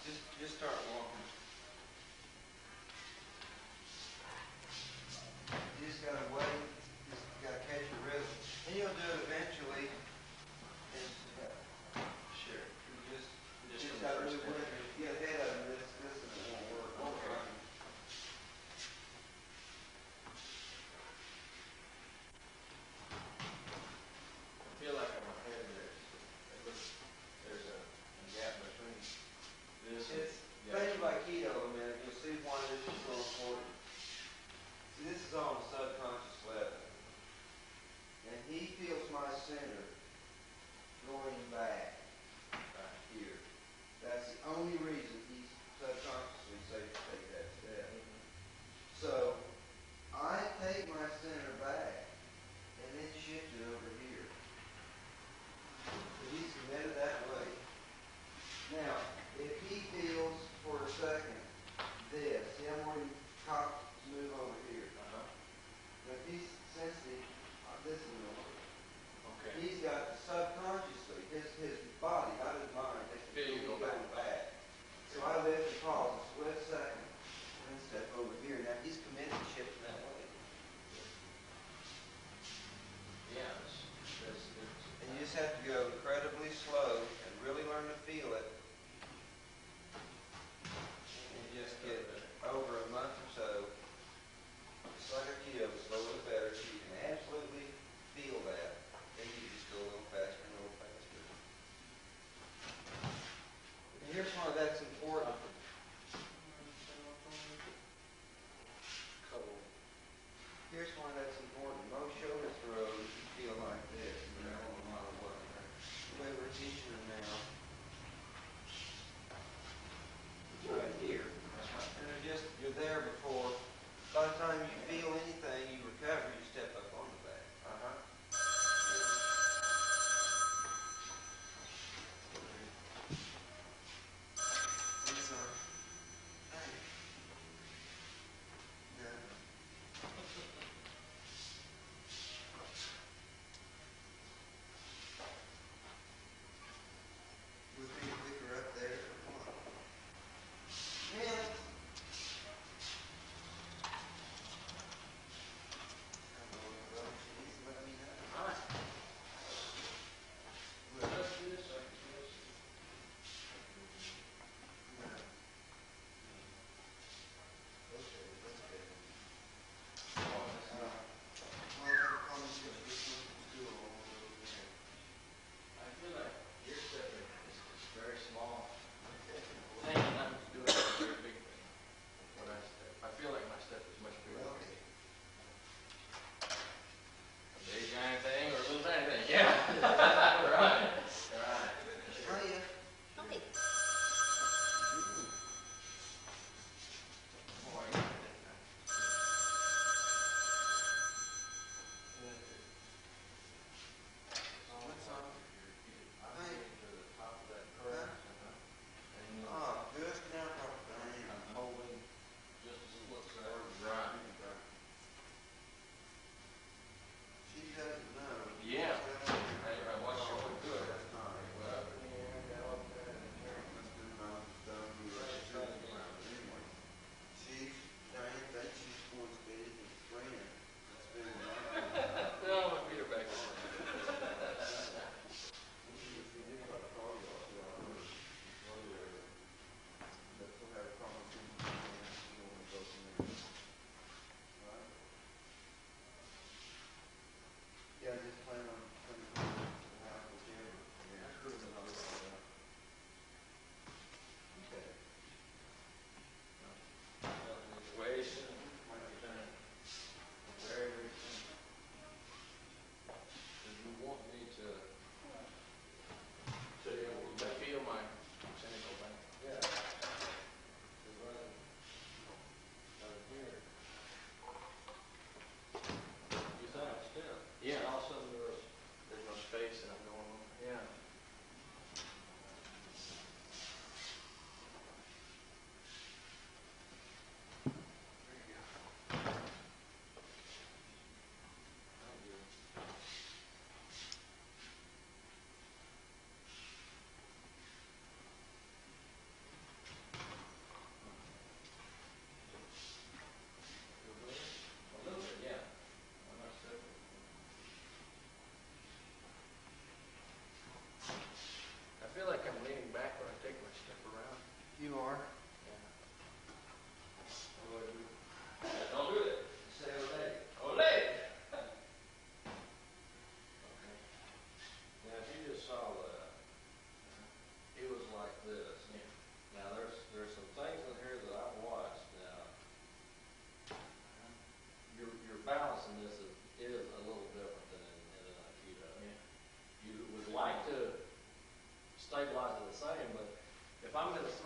Just start walking. You just gotta wait. Just gotta catch your rhythm, and you'll do it eventually. Sure. You just gotta move with it. If you get ahead of them, this won't work. Okay. I feel like I'm ahead of this. There's a gap between this. Think of Aikido a minute. You'll see why this is so important. See, this is on a subconscious level. And he feels my center going back here. That's the only reason he's subconsciously safe to take that step. So, I take my center back and then shift it over here. So he's committed that way. Now, if he feels for a second this, see I'm already cocked to move over here. But if he's sensitive, this is going to work. Okay. He's got subconsciously, his body, not his mind, is going back. So I lift and pause a split second and then step over here. Now he's committed to shifting that way. Yeah. And you just have to go incredibly slow and really learn to feel it. And just get over a month or so.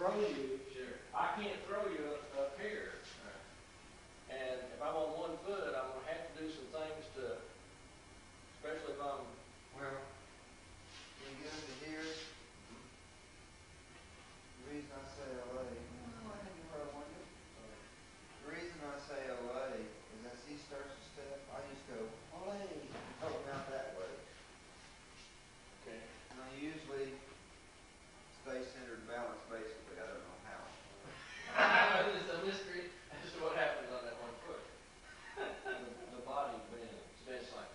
throw you. Sure. I can't throw you up here. Right. And if I'm on one foot, I'm gonna have to do some things to, especially if I'm, Well, when you get into here, the reason I say LA, no, I didn't where I wanted it. The reason I say LA is as he starts to step, I just go, LA, and help him out that way. okay. And I usually stay centered and balanced basically, I don't know how. It's a mystery as to what happens on that one foot. The body bends. Bends like,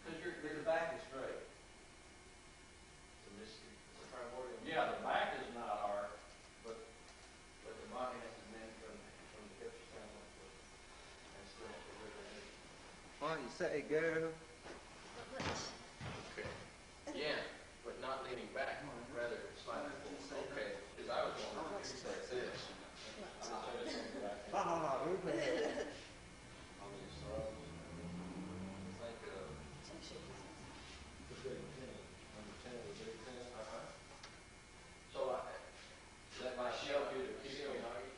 because But the back is straight. it's a mystery. It's a primordial. Yeah, the back is not hard, but the body has to bend from the hips down like this. And still have to live in it. Why don't you say, girl? Okay. Yeah, but not leaning back, rather slightly forward. Okay, because I was going like this. I'm just saying something back Ha ha ha, on these throws. Think of the Big Ten, number 10 of the Big Ten. So that might help you to keep your height.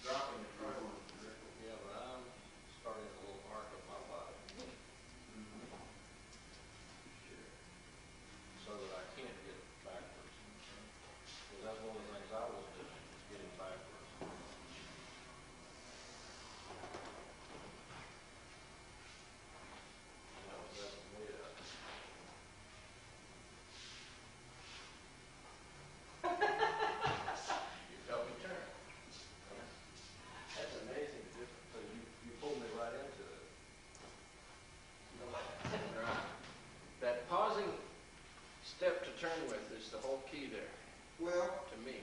Dropping the front. Yeah, but I'm starting a little arc of my body. Sure. So that I can't get backwards. Because that's one of the things I was doing, is getting backwards. And I was messing me up. You felt me turn. That's amazing, the difference. So you pulled me right into it. Right. That pausing step to turn with is the whole key there, Well, to me.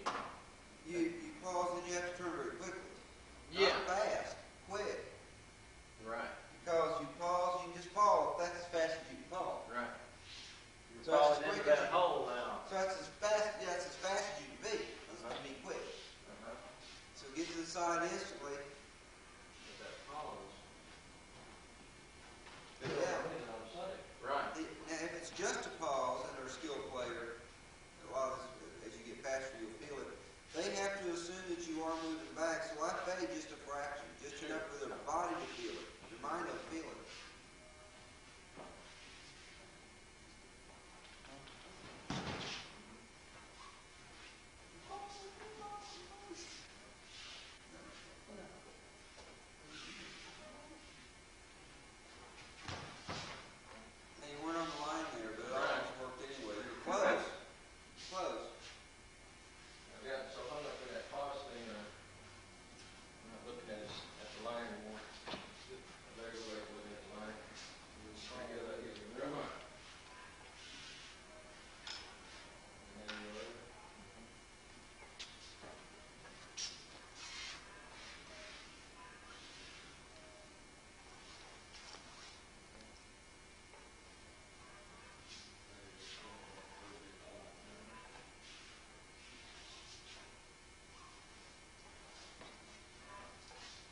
you pause and you have to turn very quickly. Yeah. Not fast, quick. Right, Because you pause, you can just pause, that's as fast as you can pause. right. So that's as Falling quick into as that you hole now. So that's as fast, yeah, that's as fast as you can be. That's what I mean quick. So get to the side instantly. With that pause. But yeah. Right. Now if it's just a pause and they're a skilled player, a lot of this, as you get faster you'll feel it. They have to assume that you are moving back, so I fade just a fraction, just enough for their body to feel it. Your mind will feel it. Hey, you weren't on the line there, but it almost worked anyway. You were close. Close. I've gotten so hung up in that pause thing, I'm not looking at the line anymore. There you go, looking at the line. Trying to get that easy. And then you over.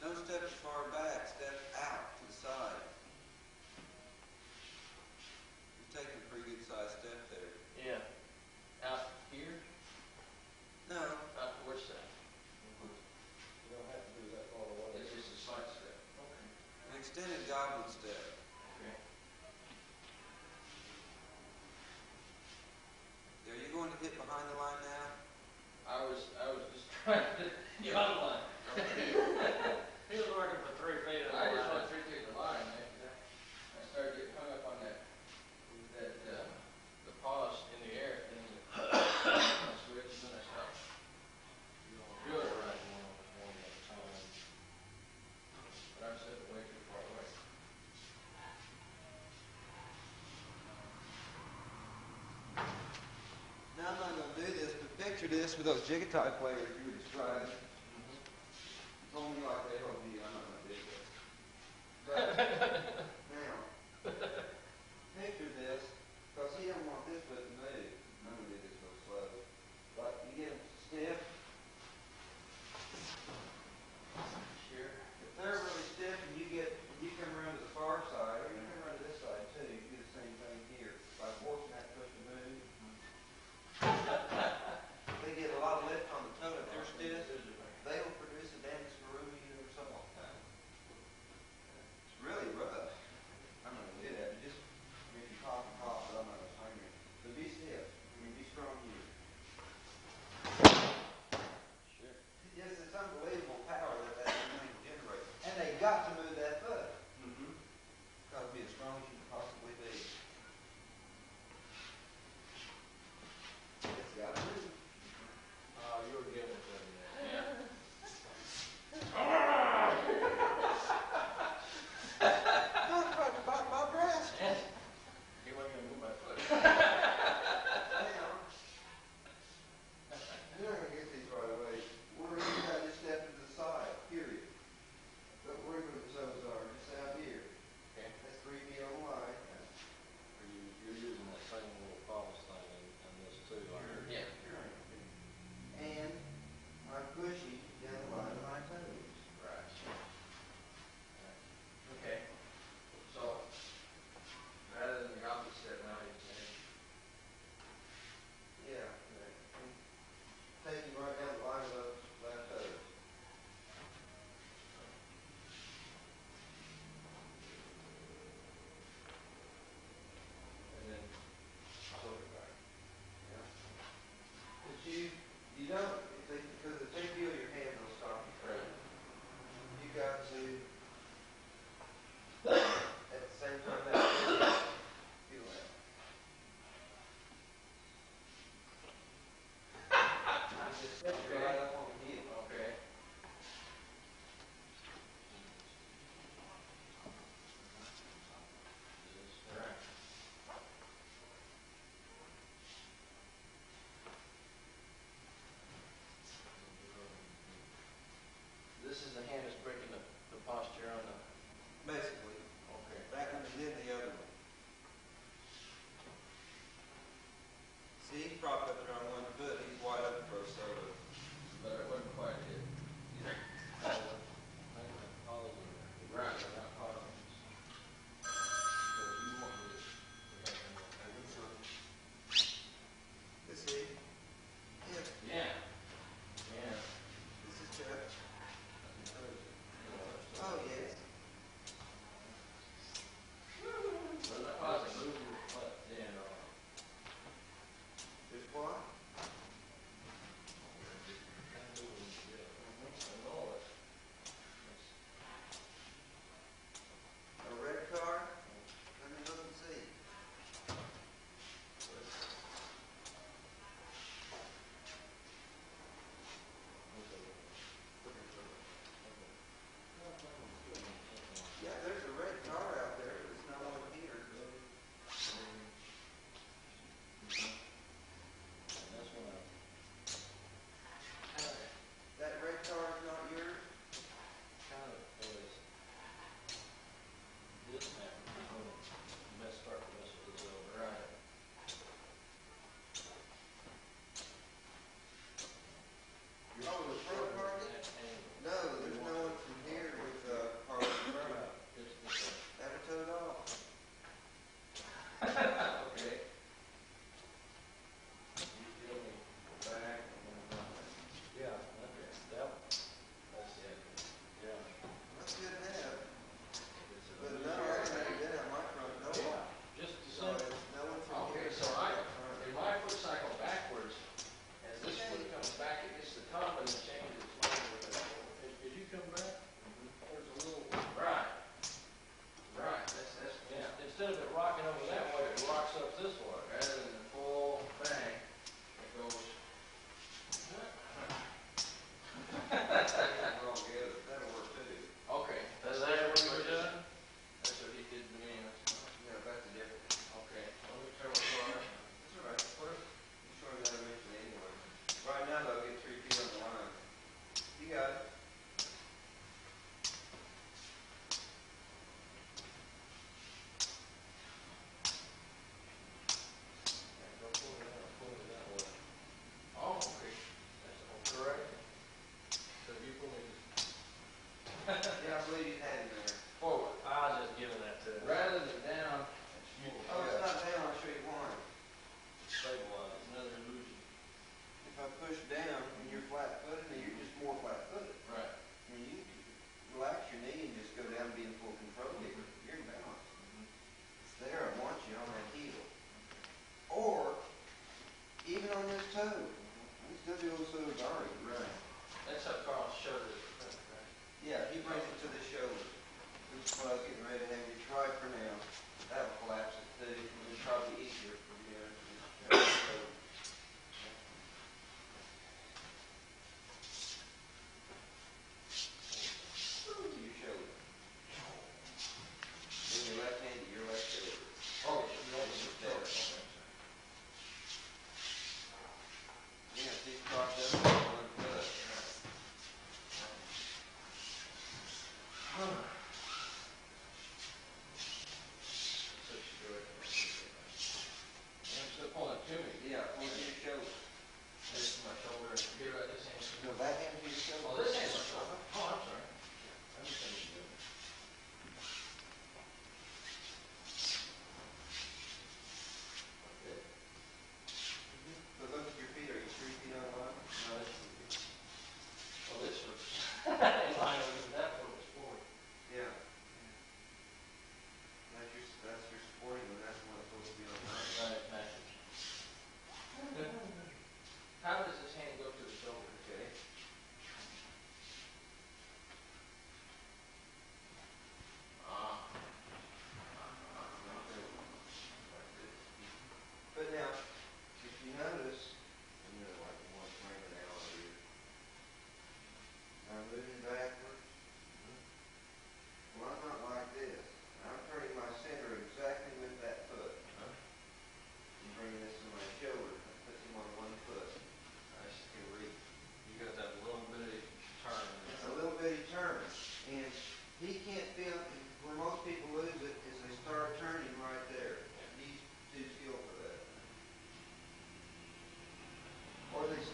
Don't step too far back, step out to the side. You're taking a pretty good sized step there. Yeah. Out here? No, Out which side? You don't have to do that far away. It's just a slight step. Okay. an extended goblin step. Okay. Are you going to hit behind the line now? I was just trying to the other line. He was working for 3 feet. I just went 3 feet of the line, man. I started getting hung up on that the pause in the air thing. I switched and I stopped. Do it right one at a time. But I'm sitting way too far away. Now I'm not going to do this, but picture this with those Jigatai players you were describing. You told me like they told me, I'm not going to do this. But now, picture this, because he don't want this foot to move. I'm going to do this real slow. But you get them stiff. Sure. If they're really stiff and you come around to the far side, or you come around to this side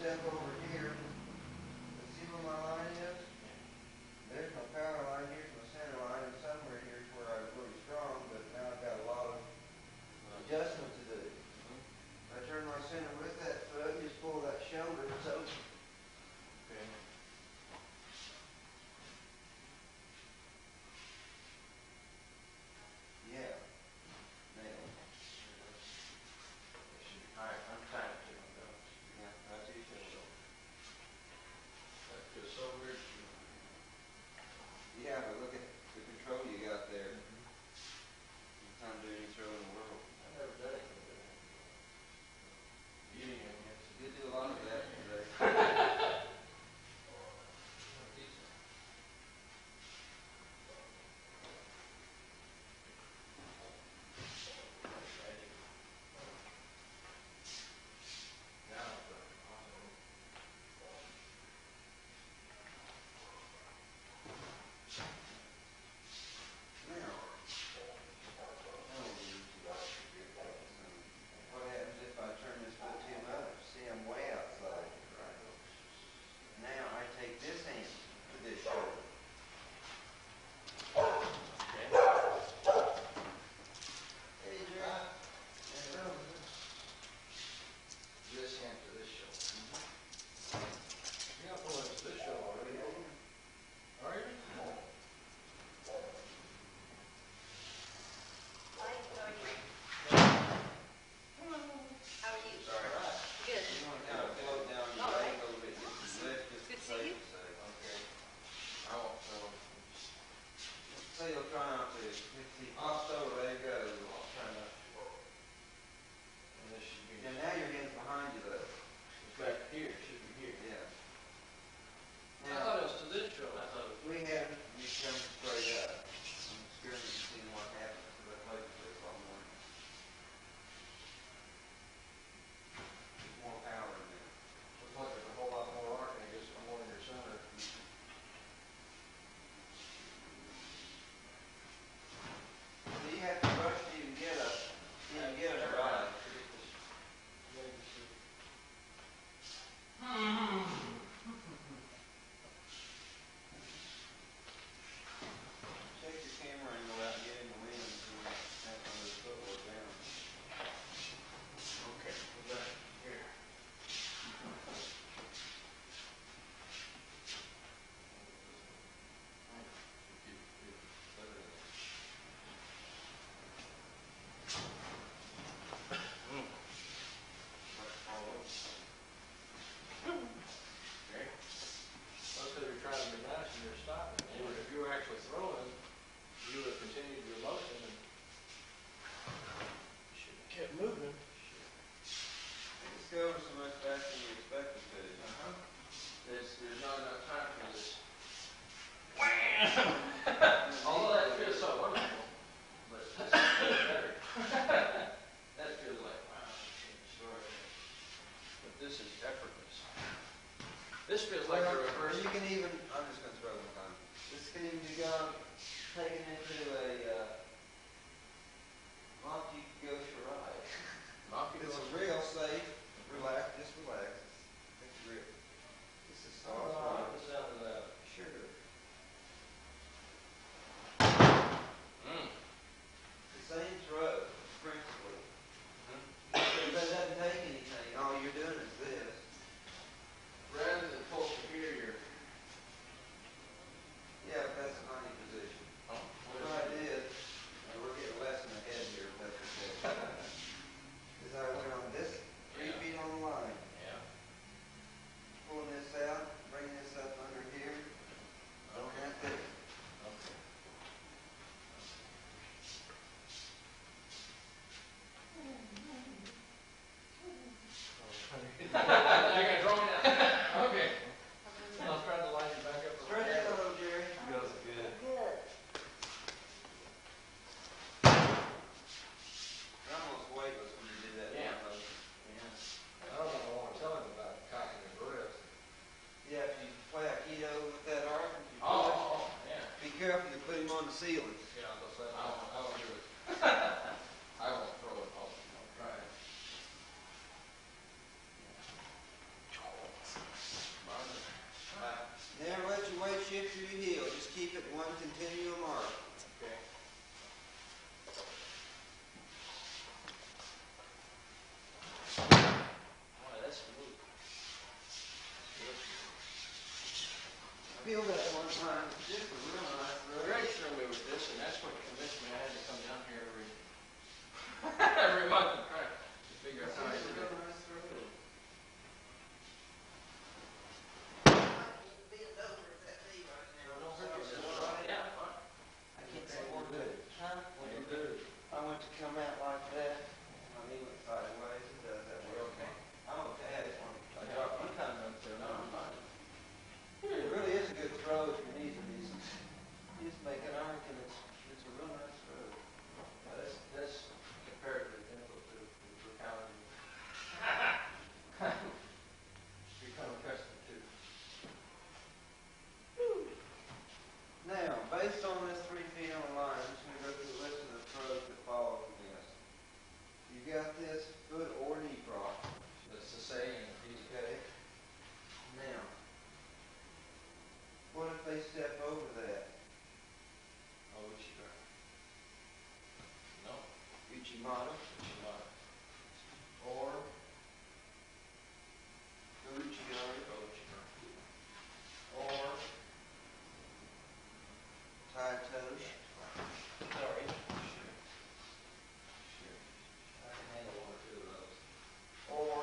step over here. See where my line is? There's my power line, here's my center line, and somewhere here's where I was really strong, but now I've got a lot of adjustment to do. I turn my center with that foot, just pull that shoulder, so. Okay. Yeah. Nail. Alright, I'm trying to. Yeah, that's your shoulder. That feels so weird. Yeah, but look at the control you got there. Time to do any throw in the world. I never done it. You didn't even get to. You do a lot of that today. Now, what happens if I turn this foot too much? See, I'm way outside. Right. Now I take this hand to this shoulder. Hey, Jerry. This hand to this shoulder. You're not pulling to this shoulder, are you? Are you? How are you? Sorry. Good. You want to kind of float down your leg a little bit, get some lift, just Good to for see you. safety's sake. Okay. I won't throw it. Say you'll try not to. If he pops over, there you go. I'll try not to. And this should be. And now your hand's behind you, though. It's back here, it should be here. Yeah. I thought it was to this shoulder. I thought it was. We haven't, you come straight up. I'm experiencing seeing what happens because I played with this all morning. There's more power in there. Looks like there's a whole lot more arc and it gets more in your center. So you have to rush to even get a ride. Check your camera angle out and get in the wind so you have some of this footwork down. Okay, we're back here. Okay. Most of you're trying to be nice and you're stopping. If you were actually throwing, you would have continued your motion and you should have kept moving. It's going so much faster than you expected to. There's not enough time for this. Although that feels so wonderful, But this feels better. That feels like, wow, I can't start. but this is effortless. This feels like the reverse. You can even, I'm just going to throw one time. This can even be gone, taken into a Monty Gosha ride. It's a real safe, relax, just relax. It's real. This is I don't know, I soft. like the sound of that. Sure. The same throw, principally. It doesn't take anything. All you're doing is this. Rather than pull from here, you're. Yeah, but that's a funny position. Oh, What I did, and we're getting less in the head here, if that's okay. Is I went on this 3 Yeah. feet on the line, Yeah. pulling this out, bringing this up under here, going right there. Okay. I got drawn out. Okay. I was trying to line you back up. Stretch it a little, Jerry. Feels good. Good. You're almost weightless when you do that. Yeah. motion. Yeah. I don't know if I want to tell him about cocking his wrist. Yeah, if you play Aikido with that arm, if you Oh, push, oh, yeah. be careful you put him on the ceiling. Yeah, I'll say, I won't do it. I won't throw it. I'll try it. feel that one time. This is real nice. Greg threw me with this, and that's what convinced me I had to come down here every month and try to figure out how to do it. I went to come out like that, my knee went sideways, it does that way. Okay. I'm okay at it when I drop my time up there. No, I'm fine. It really is a good throw if your knees are decent. You just make an arc and it's a real nice throw. That's comparatively simple to brutality. Become accustomed to. Now, based on this 3 feet on the line, I'm just going to go through the list of the throws that follow from this. You got this foot or knee drop. That's the saying. Okay. Now, what if they step over that? Oh, Uchimata. No. Uchimata. Uchimata. Or Uchigari. Or tie toes. Sorry. Sure. I can handle 1 or 2 of those. Or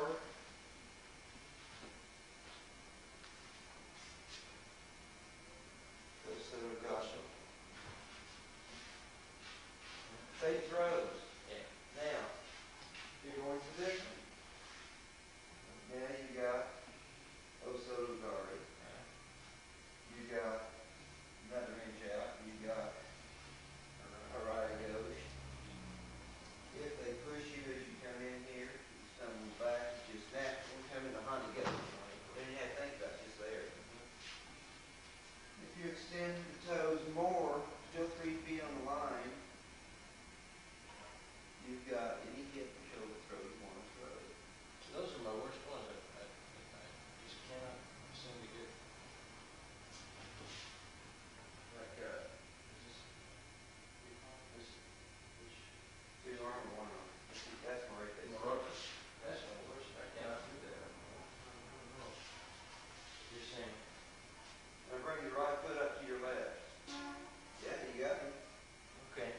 Gosu. Say throws. Yeah. Now, you're going to this one. Now you got Osotogari. You got another inch out. You got Harai Gosh. If they push you as you come in here, you stumble back, it's just natural. Come in the Honey Gosh. Then you have to think about it, just there. If you extend the toes more, still 3 feet on the line, you've got any hip or shoulder throw you want to throw. Those are my worst ones. I just cannot seem to get. Like, Two arm or one arm. That's my right there. That's my worst. I cannot do that. I don't know. You're saying. Now bring your right foot up to your left. Yeah, you got me. Okay.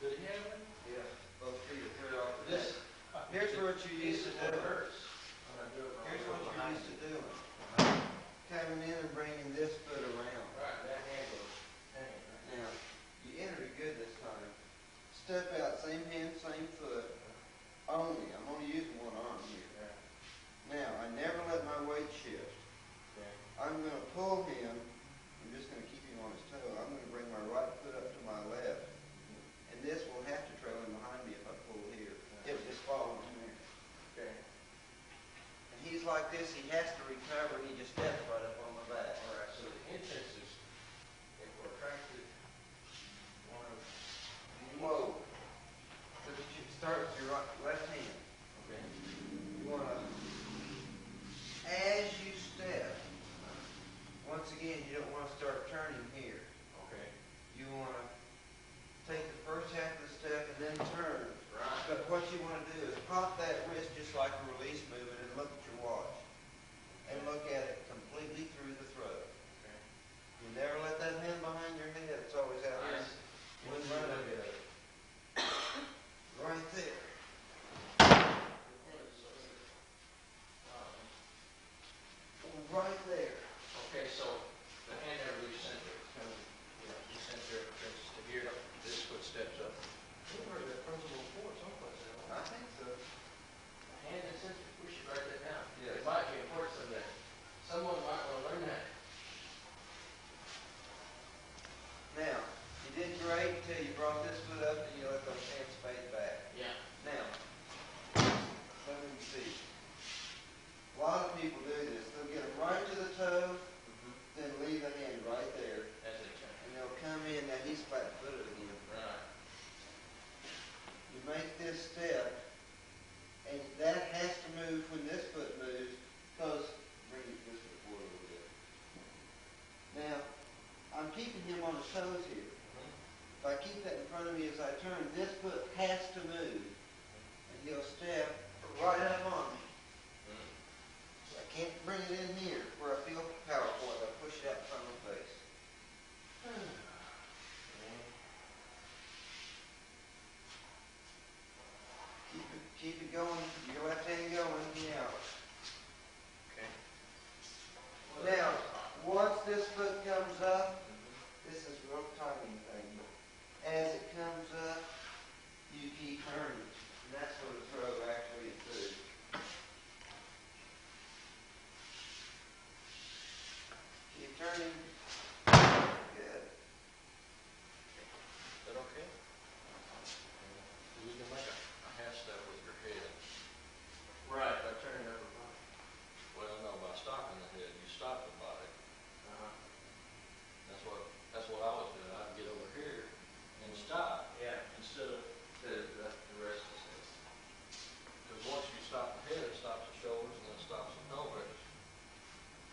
Did he have one? Yeah. Both feet are clear off the This. Here's what you used to do. Hurts. When I do it. Here's what you're used to doing. Coming in and bringing this foot around. Right, that hand goes. Hang, right? Now, you entered it good this time. Step out, same hand, same foot. Only. I'm only using one arm here. Yeah. Now, I never let my weight shift. Okay. I'm going to pull him. I'm just going to keep him on his toe. I'm going to bring my right foot up to my left. And this will have to trail in behind me if I pull here. It'll just fall in there. Okay. And he's like this. He has to recover. He just steps right up on my back. All right. So the entrance is, if we're attracted, one of. Whoa. So you start with your left hand. Okay. You want to, as you step, once again, you don't want to start turning here. Okay. You want to take the first half of the step and then turn. Right. But what you want to do is pop that wrist just like a release movement and look at your watch. And look at it completely through the throat. Okay. You never let that hand behind your head. It's always out there. When you look at it. Right there. Right there. Okay, so the hand never leaves center. It's kind of, you center it to here. This foot steps up. We've heard that principle before someplace. I think so. Hand and center. We should write that down. Yes. It might be important someday. Someone might want to learn that. Now, you did great until you brought this foot up and you let those hands fade back. Yeah. Now, let me see. A lot of people do this. They'll get them right to the toe, then leave the hand right there, That's it. and they'll come in. Now he's flat-footed again. Right. You make this step, and that has to move when this foot moves, because bring this foot forward a little bit. Now, I'm keeping him on his toes here. If I keep that in front of me as I turn, this foot has to move, and he'll step right up on me. So I can't bring it in here where I feel powerful as I push it out in front of my face. going, your left hand going, yeah. Okay. Now, once this foot comes up, this is a real tiny thing. As it comes up, you keep turning. And that's what a throw actually is. Keep turning. Good. Is that okay? You can make a half step with your head. Right, by turning over body. Well, no, by stopping the head, you stop the body. Uh-huh. That's what I was doing. I'd get over here and stop Yeah. instead of, The rest is it. because once you stop the head, it stops the shoulders and then it stops the pelvis.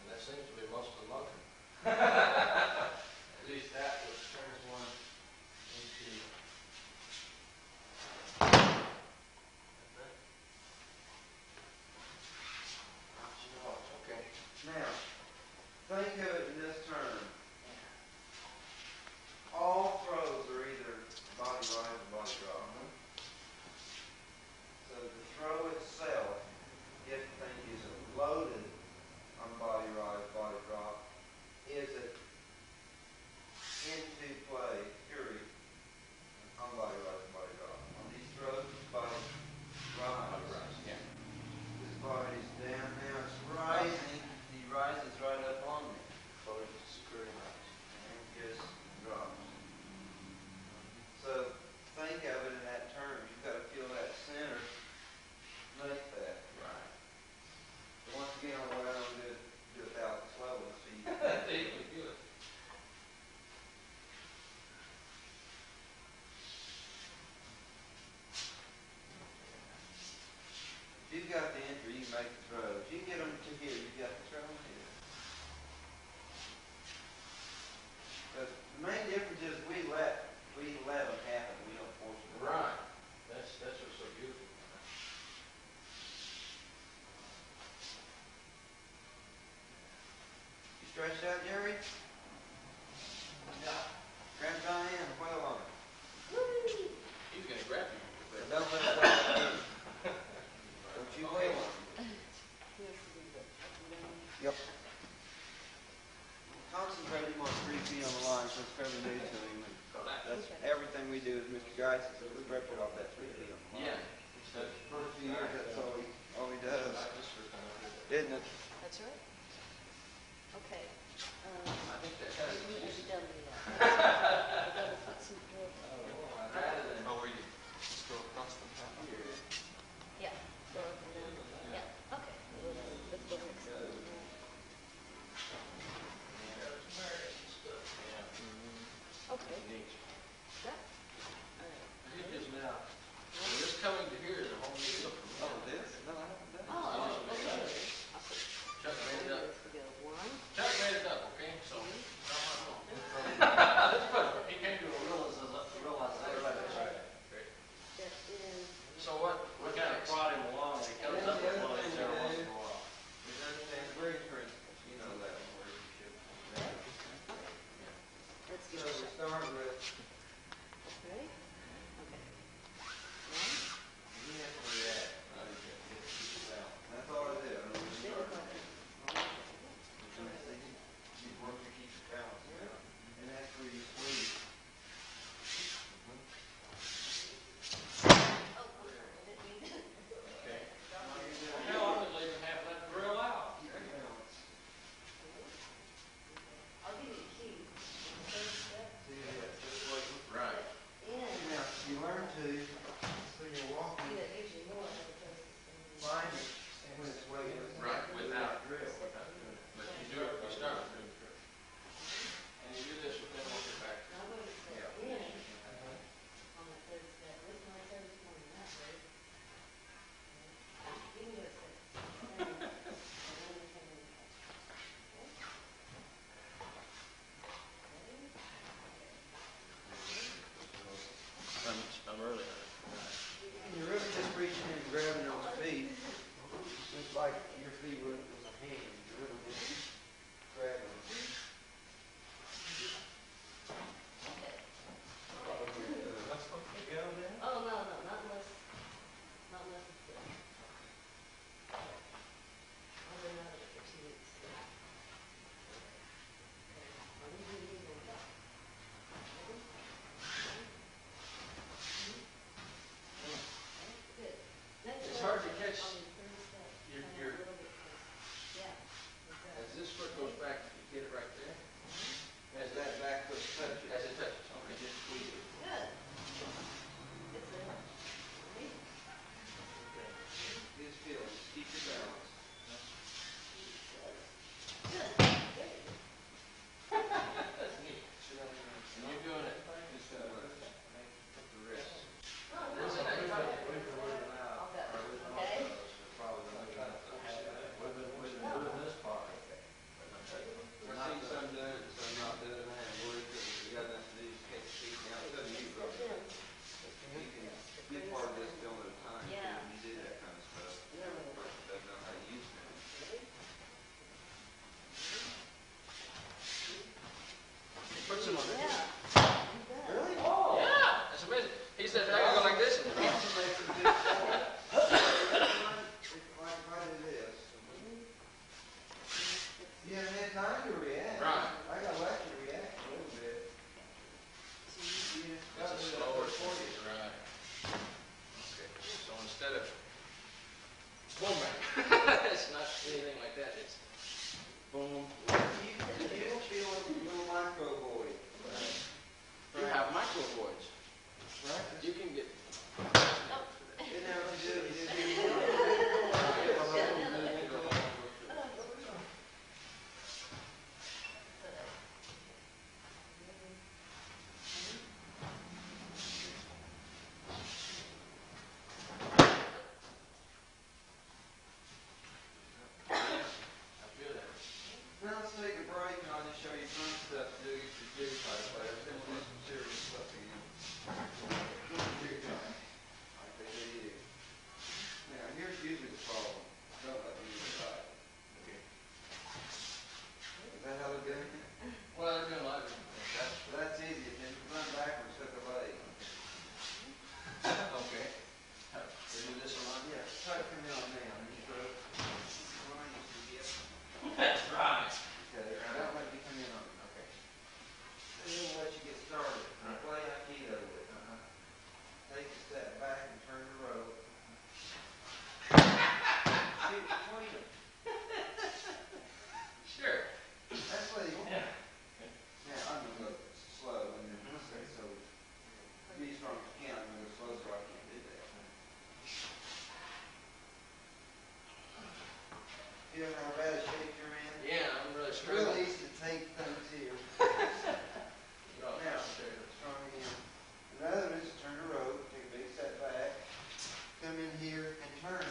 And that seems to be most of the motion. At least that was turns one into. Okay. Now, think of it in this term. All throws are either body rise or body drop. So the throw itself, if you think is loaded on body rise, body drop, is it into play, period, on body rise, body drop. On these throws, body rise. Yeah. This body's down now, it's rising, he rises right up on me. So it's just screwing up. And just drops. So think of it in that terms. You've got to feel that center, make that. Right. But once again, on the way on, do it without slowly. So you Really good. if you've got the injury, you can make the throw. If you can get them to here, you've got the throw here. But the main difference is we let them happen. We don't force it. Right. That's what's so beautiful. You stretched out, Jerry? Yeah. Grab Diane, well on it. He's going to grab you. But don't let it go. Don't you wail on it. Yep. Concentrating on 3 feet on the line, so it's fairly new to him. That's everything we do as Mr. Geis is we rip it off that 3 feet on the line. Yeah. That's the first few years, that's all he does. Isn't it? That's right. Okay. I think that has You it. need to double that. Double foot some drill. Rather than Oh, where you just go across the top? here. Yeah. Go up and down. Yeah. Okay. Let's go next. Okay. Good. All right. He is now. Well, this coming to here is a whole new deal for me. Oh, this? No, I haven't done it. Oh, okay. I'll put Chuck made it up. this to go. One. Chuck made it up, okay? So, he came to a realization. Great. That is. So what? We kind of prod him along, and he comes up with one every once in a while. You understand bridge principles, you know that one where you should. Let's So get we it. start with, Ready? Okay. One. You have to react. Keep it out. that's all I did. I don't really Big start one. with. You work to keep your balance down. And that's where you squeeze. Oh, didn't mean to. Okay. instead of boom. It's not anything like that. It's boom. You don't feel like a little microvoid. You have microvoids. Right? You can get. Isn't that what you do? You just Now let's take a break and I'll just show you fun stuff to do against the jig type players. Then we'll do some serious stuff again. Jig type. Like they do you. Now here's usually the problem. Don't let me decide. Okay. Is that how they're doing it? Well, they're doing a lot of different things. Well, that's easy. If you run backwards, hook a leg. Okay. They do this a lot? Yeah, try to come in on me on these ropes. That's right. Okay, don't let me come in on me. Okay. Then we'll let you get started. Play Aikido with it. Take a step back and turn the rope. Shoot between them. Sure. That's legal. Yeah. Now, I'm going to go slow and then say, so be strong as you can. I'm going to go slow so I can't do that. You know how bad a shape you're in? Yeah, I'm really It's struggling. really easy to take things here. Oh, Now, strong again. Another is to turn the rope, take a big step back, come in here and turn.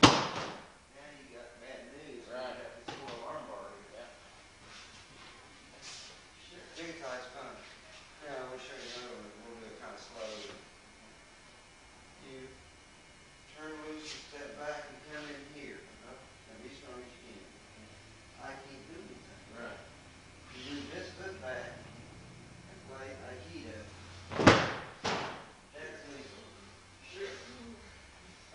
Now you got bad news. Right. You got this little arm bar here. Yeah. Sure. Jig tie's fun. Now, I will show you another one. We'll do it kind of slowly. You turn loose and step back and come in here. And be strong as you can. I can't do anything. Right. You move this foot back and play Aikido. That's legal. Sure.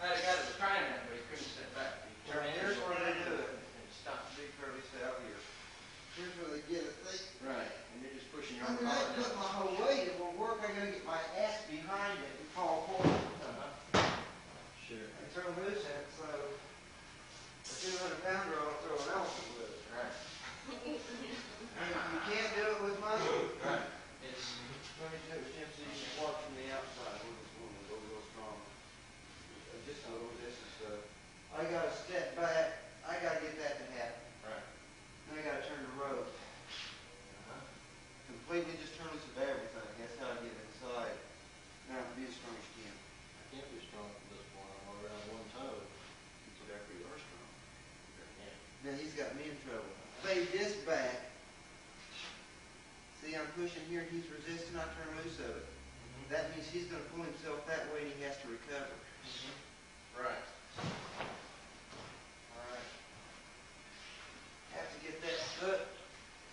I had a guy that was trying that, but he couldn't step back. He Now, turned in here's and where they do it. stopped. Big curly step here. Here's where they get it. Right. And you're just pushing your I'm own going collar to down. put my whole weight. It won't work. I got to get my ass behind it and fall forward. Sure. And throw loose at it, so a 200-pounder I'll throw an elephant with it. Right. You can't do it with muscle. Right. It's Let me do it, Jim, so you can watch from the outside. We'll just go a little strong. Just a little. This is I got to step back. I got to get that to happen. right. Then I got to turn the rope. Completely just turn loose of everything. That's how I get inside. Now be as strong as you can. I can't be strong from this point. I'm around one toe. Exactly, you are strong. Yeah. Now he's got me in trouble. Play this back. See, I'm pushing here. He's resisting. I turn loose of it. That means he's going to pull himself that way and he has to recover. Right. All right. Have to get that foot.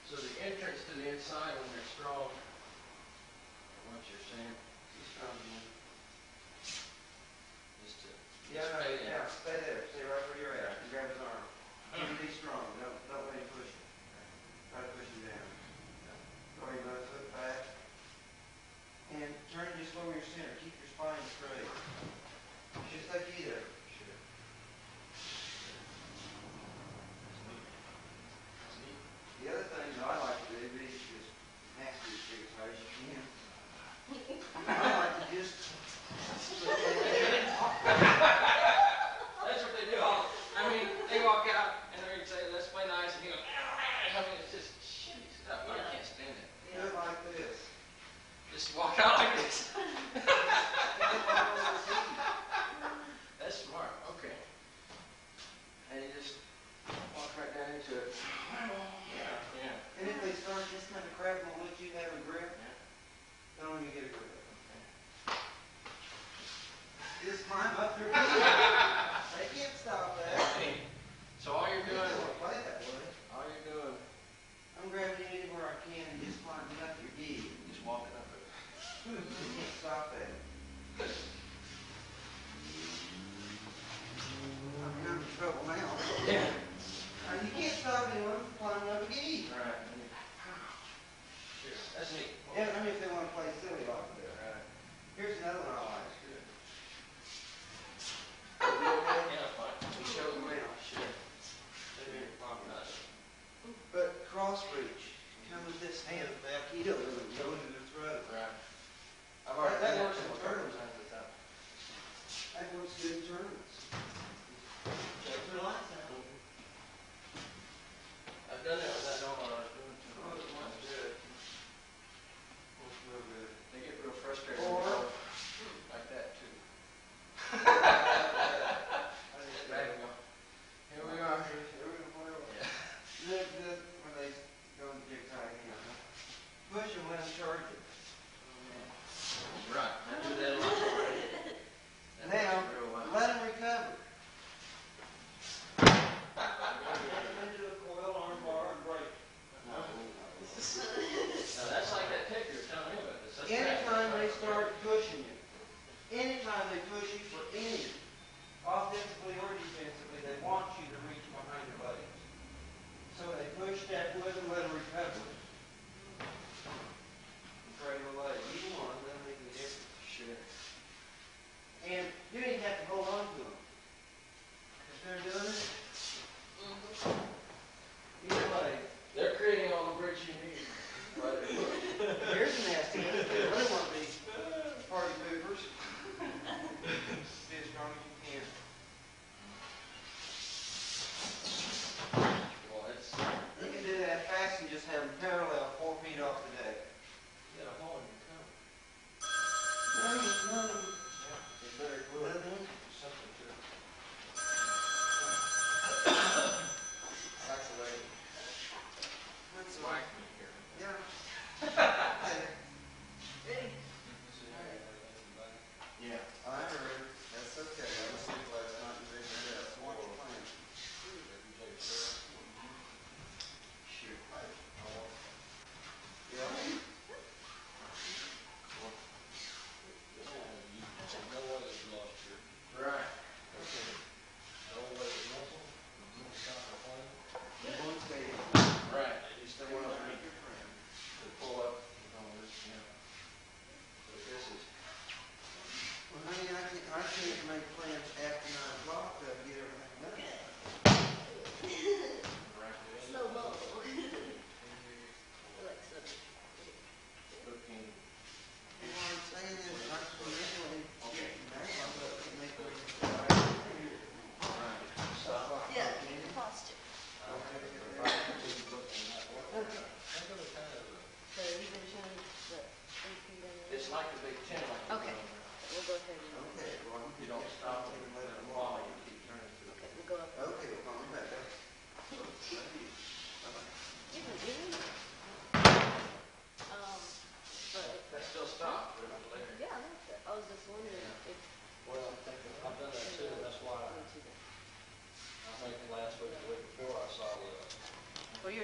So the entrance to the inside when they're strong, what you're saying, He's strong again. is to Yeah, no, stay in. yeah, stay there. Stay right where you're at. You grab his arm. You be strong. Don't let him push you. Try to push him down. Throw your left foot back. And turn just lower your center. Keep your spine straight. You should stay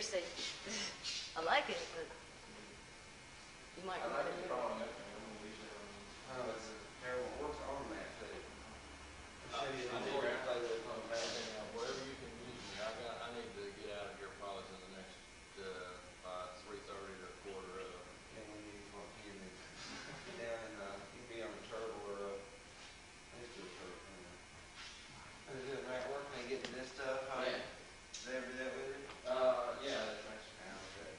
say, I like it, but you might I not. like the drawing, I'm gonna leave it on. Oh, it's a terrible, it works on that too. I'll show you I the need board to to play with it on that. wherever you can use me, I need to get out of here probably in the next, 3:30 to quarter of. Yeah, when you want to be down in, you can be on the turtle or, I used to do a turtle. And is it Matt working, they getting this stuff? How Yeah. they ever do that with it? Yeah, that's nice. Yeah, okay.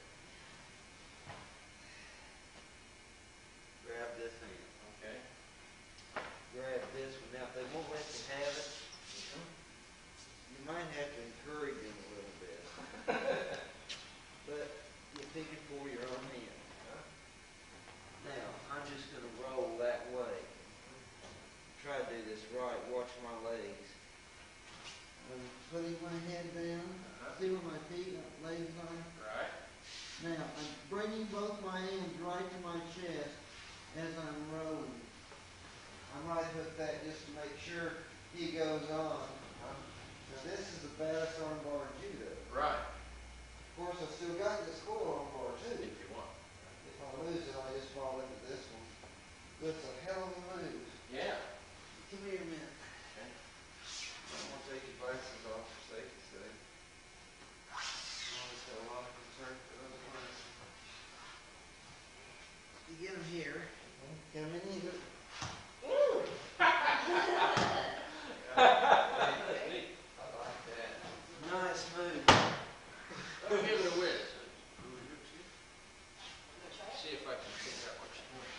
Grab this thing. Okay. Grab this one. Now, if they won't let you have it, you might have to encourage them a little bit. But you pick it for your own hand. Now, I'm just going to roll that way. Try to do this right. Watch my legs. I'm putting my head down. See where my feet, legs are? Right. Now, I'm bringing both my hands right to my chest as I'm rolling. I might hook that just to make sure he goes on. Now, this is the baddest armbar in Judo. Right. Of course, I still got this full armbar too. If you want. If I lose it, I just fall into this one. But it's a hell of a move. Yeah. Come here a minute. Okay. I'm going to take your glasses off for safety's sake. I always got a lot of concern for those glasses. You get them here. Come in here. That's neat. I like that. Nice move. Let me give it a whiz. See if I can figure out what you're doing.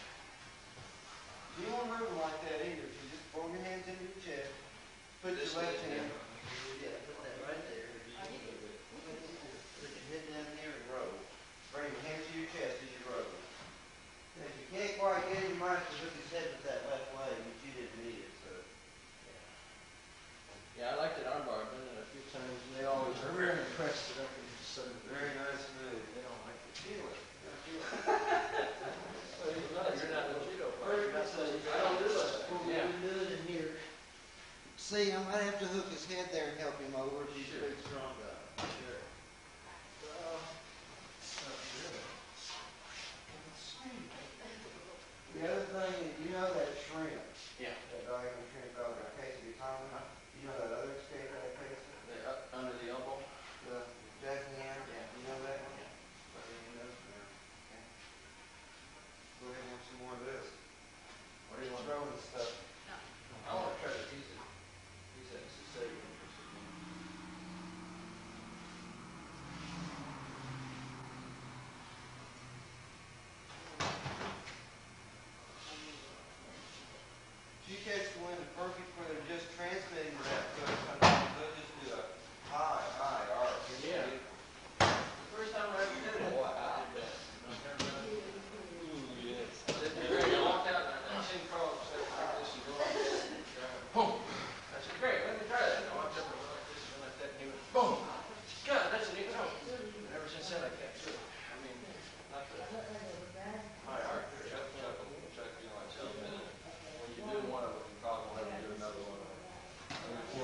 You don't move them like that either. You just fold your hands into your chest. Put your This left is- hand. Yeah, put that right there. Put your head down here and roll. Bring your hands to your chest as you roll. And if you can't quite get it, you might have to hook his head with that left leg, but you didn't need it, so. Yeah, I like that armbar. I've done it a few times, and they always are very impressed that I can just sort of Very nice move. They don't like to feel it. Yeah, feel it. Well, you're not a judo player. You're not supposed to. I don't do it. Yeah. Do it in here. See, I might have to hook his head there and help him over if he's a Sure. big, strong guy. Sure. The other thing is, you know that shrimp, Yeah. that diagonal shrimp out there, case of your tongue, you know that other escape that case? Under the elbow. The Jackie Ann? Yeah. You know that one? Yeah. You know, okay. Go ahead and have some more of this. What do you want? Throwing stuff. I want to try to tease it. He said it's a safe. If you catch the wind perfect where they're just transmitting to that foot, sometimes they'll just do a high arc. Yeah. The first time I ever did it. Wow. I did that. Ooh, yes. I walked out and I seen Carl say like this and go like this. Boom. I said, great, let me try that. And I walked up and went like this and like that and he went, boom. God, that's a neat tone. And ever since then I can't do it. I mean, not the high arc. Chuck, you know, I tell you, when you do one of them, you probably won't ever do another one. So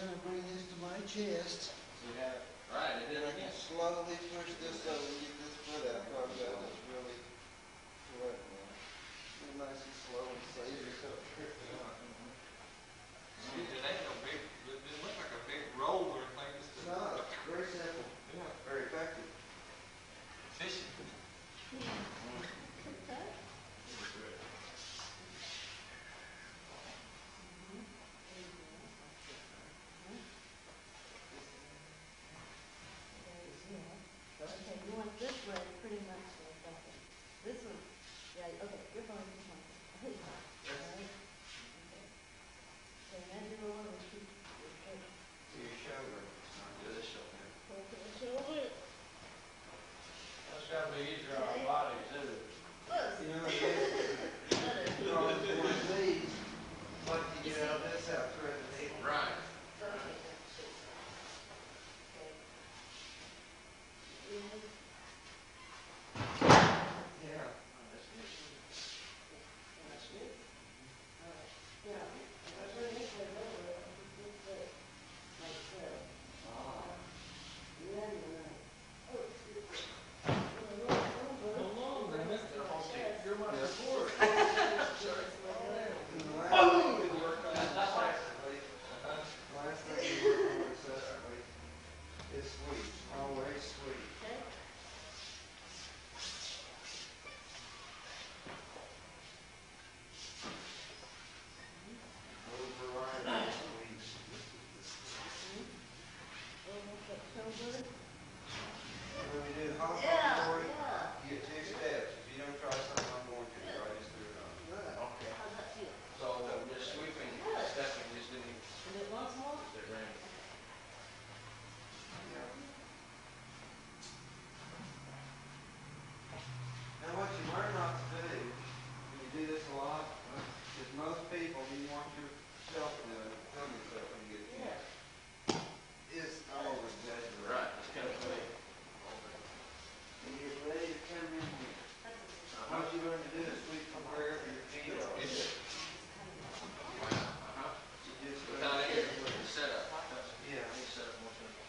gonna bring this to my chest. Yeah, right, it And I didn't can get. slowly push this over and get this foot out. Probably that was really what now. Nice and slow and save yourself. It ain't no big, it didn't look like a big roll or anything. It's not. It's very simple. Yeah. Very effective. Efficient. Okay, you want this way pretty much like that. This one, yeah, okay, you're fine, you're fine. Hey, all right. Okay. Okay, now do a little keep your shoulder. To your shoulder. Yeah, this shoulder. Okay, shoulder. That's gotta be easier on our body too. You know, it is. You know, one of these, like you get out of this out thread the needle. Right. Okay, that's it. Okay. Yeah. Yeah. That's good. That's good. All right. Now, if I turn this way over, I can put this like so. And then, oh, excuse me. Hold on, they missed it. You're my support. Boom! You work on it incessantly. Last thing you work on incessantly is sweet. Always sweet. Okay. A little variety of sweets. Shoulder. When we do hot Yeah, before you yeah. get 2 steps. If you don't try something, I'm going to. I just threw it on. Okay. How's that feel? So just sweeping, stepping, just didn't even. And it once more? It ran. Yeah. Now what you learn not to do, when you do this a lot, is most people, you want yourself to do it, tell yourself when you get Yeah. is I'm over exaggerating. Right, it's kind of funny. And you're ready to come in here. That's a What you learn to do is sweep from wherever your feet are. Uh-huh. You just Without any setup. Yeah. Any setup more simple.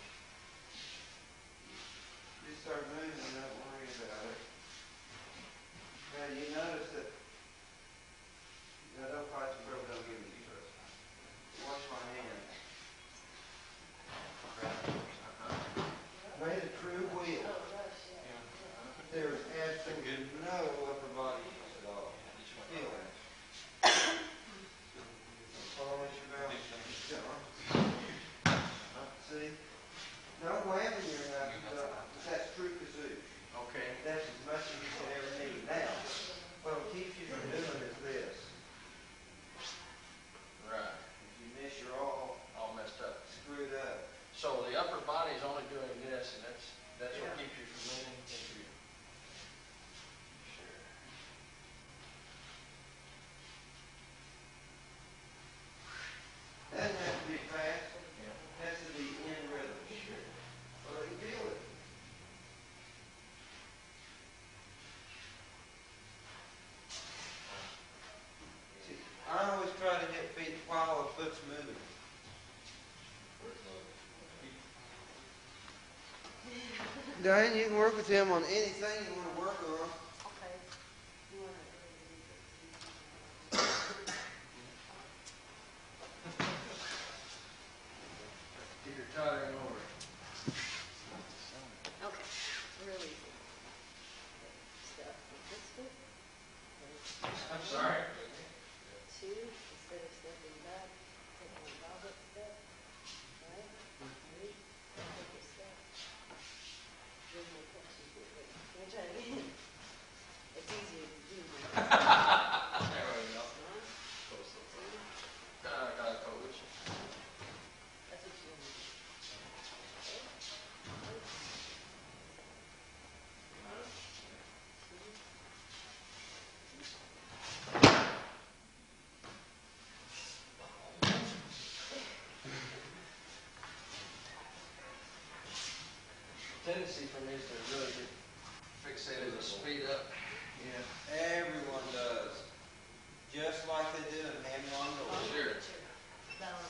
You start moving, don't worry about it. Now you notice that, now don't fight the rope, don't give me the trust. Watch my hand. Made a true wheel. Oh, gosh, yeah. There is absolutely no upper body use at all. Feel it. Follow your balance. See? No whamming your knuckles up. That's true kazoo. Okay. That's as much as you can ever need. Now, what keeps you from doing is this. Right. If you miss, you're all All messed up. screwed up. So the upper body is only doing this, and that's what Yeah. keeps you from leaning into your. Sure. Doesn't have to be fast. Yeah. It has to be in rhythm. Sure. Well, you feel it. See, I always try to hit feet while the foot's moving. Diane, you can work with him on anything you want to work on. Okay. You want Keep your tottering over. Okay, really easy. Step with this foot. I'm sorry. Two, instead of stepping back, take one goblet step. Right? Three, take a step. Then my touch is good. Wait, can we try it again? It's easier to do. There we go. One, two, Got a coach. that's what you want to do. Okay? Tendency for me is to really get fixated to speed up. Yeah. Everyone does. Just like they do in hand-on doors. Sure. Balance.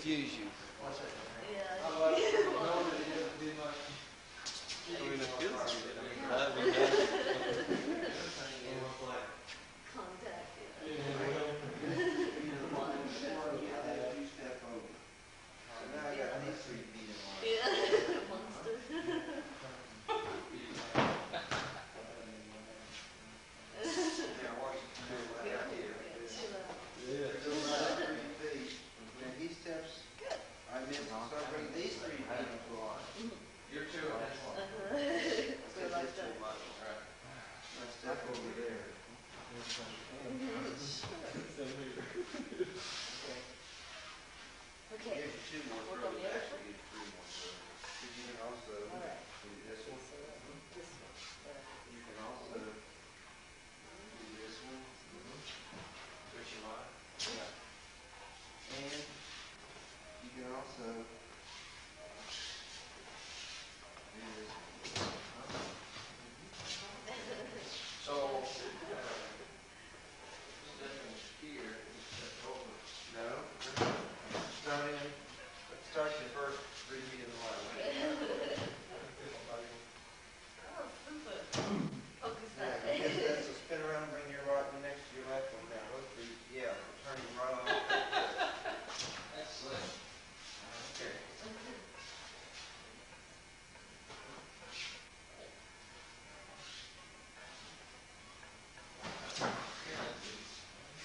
confuse you. What's that? Yeah. I like to know that it doesn't do much. I mean, it feels good. I mean, Contact, yeah. you step over. So now I got these 3 feet in line. Yeah. Monster. Now watch it come right out here. Chill out. It goes right 3 feet. When he steps, I meant to start bringing these 3 feet into line. You're two on this one. So like That's too that. much. Right. I step over there. Okay. Gives you 2 more Work on throws, the other actually gives you 3 more throws. But you can also All right. do this one. So this one. You can also do this one. Which you like? And you can also do this one. So, stepping here, step over. No. Start your first 3 feet in the line. Oh, super. Focus Yeah, that. I guess that's a spin around, bring your right one next to your left one down. Those 3, yeah, turn it right on. That's slick. Okay.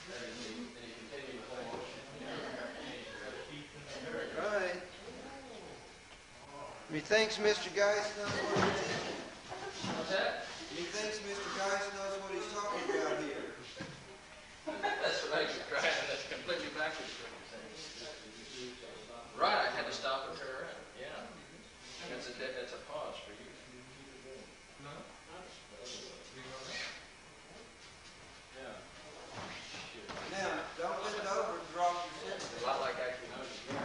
Then you continue with motion. All right. Methinks Mr. Geist knows what he's teaching. What's that? Methinks Mr. Geist knows what he's talking about here. That's what I was trying, that's completely backwards what you're saying. Right, I had to stop and turn around, yeah. That's a pause for you. No? Yeah. Now, don't bend over and drop your A center. lot like actually noticing.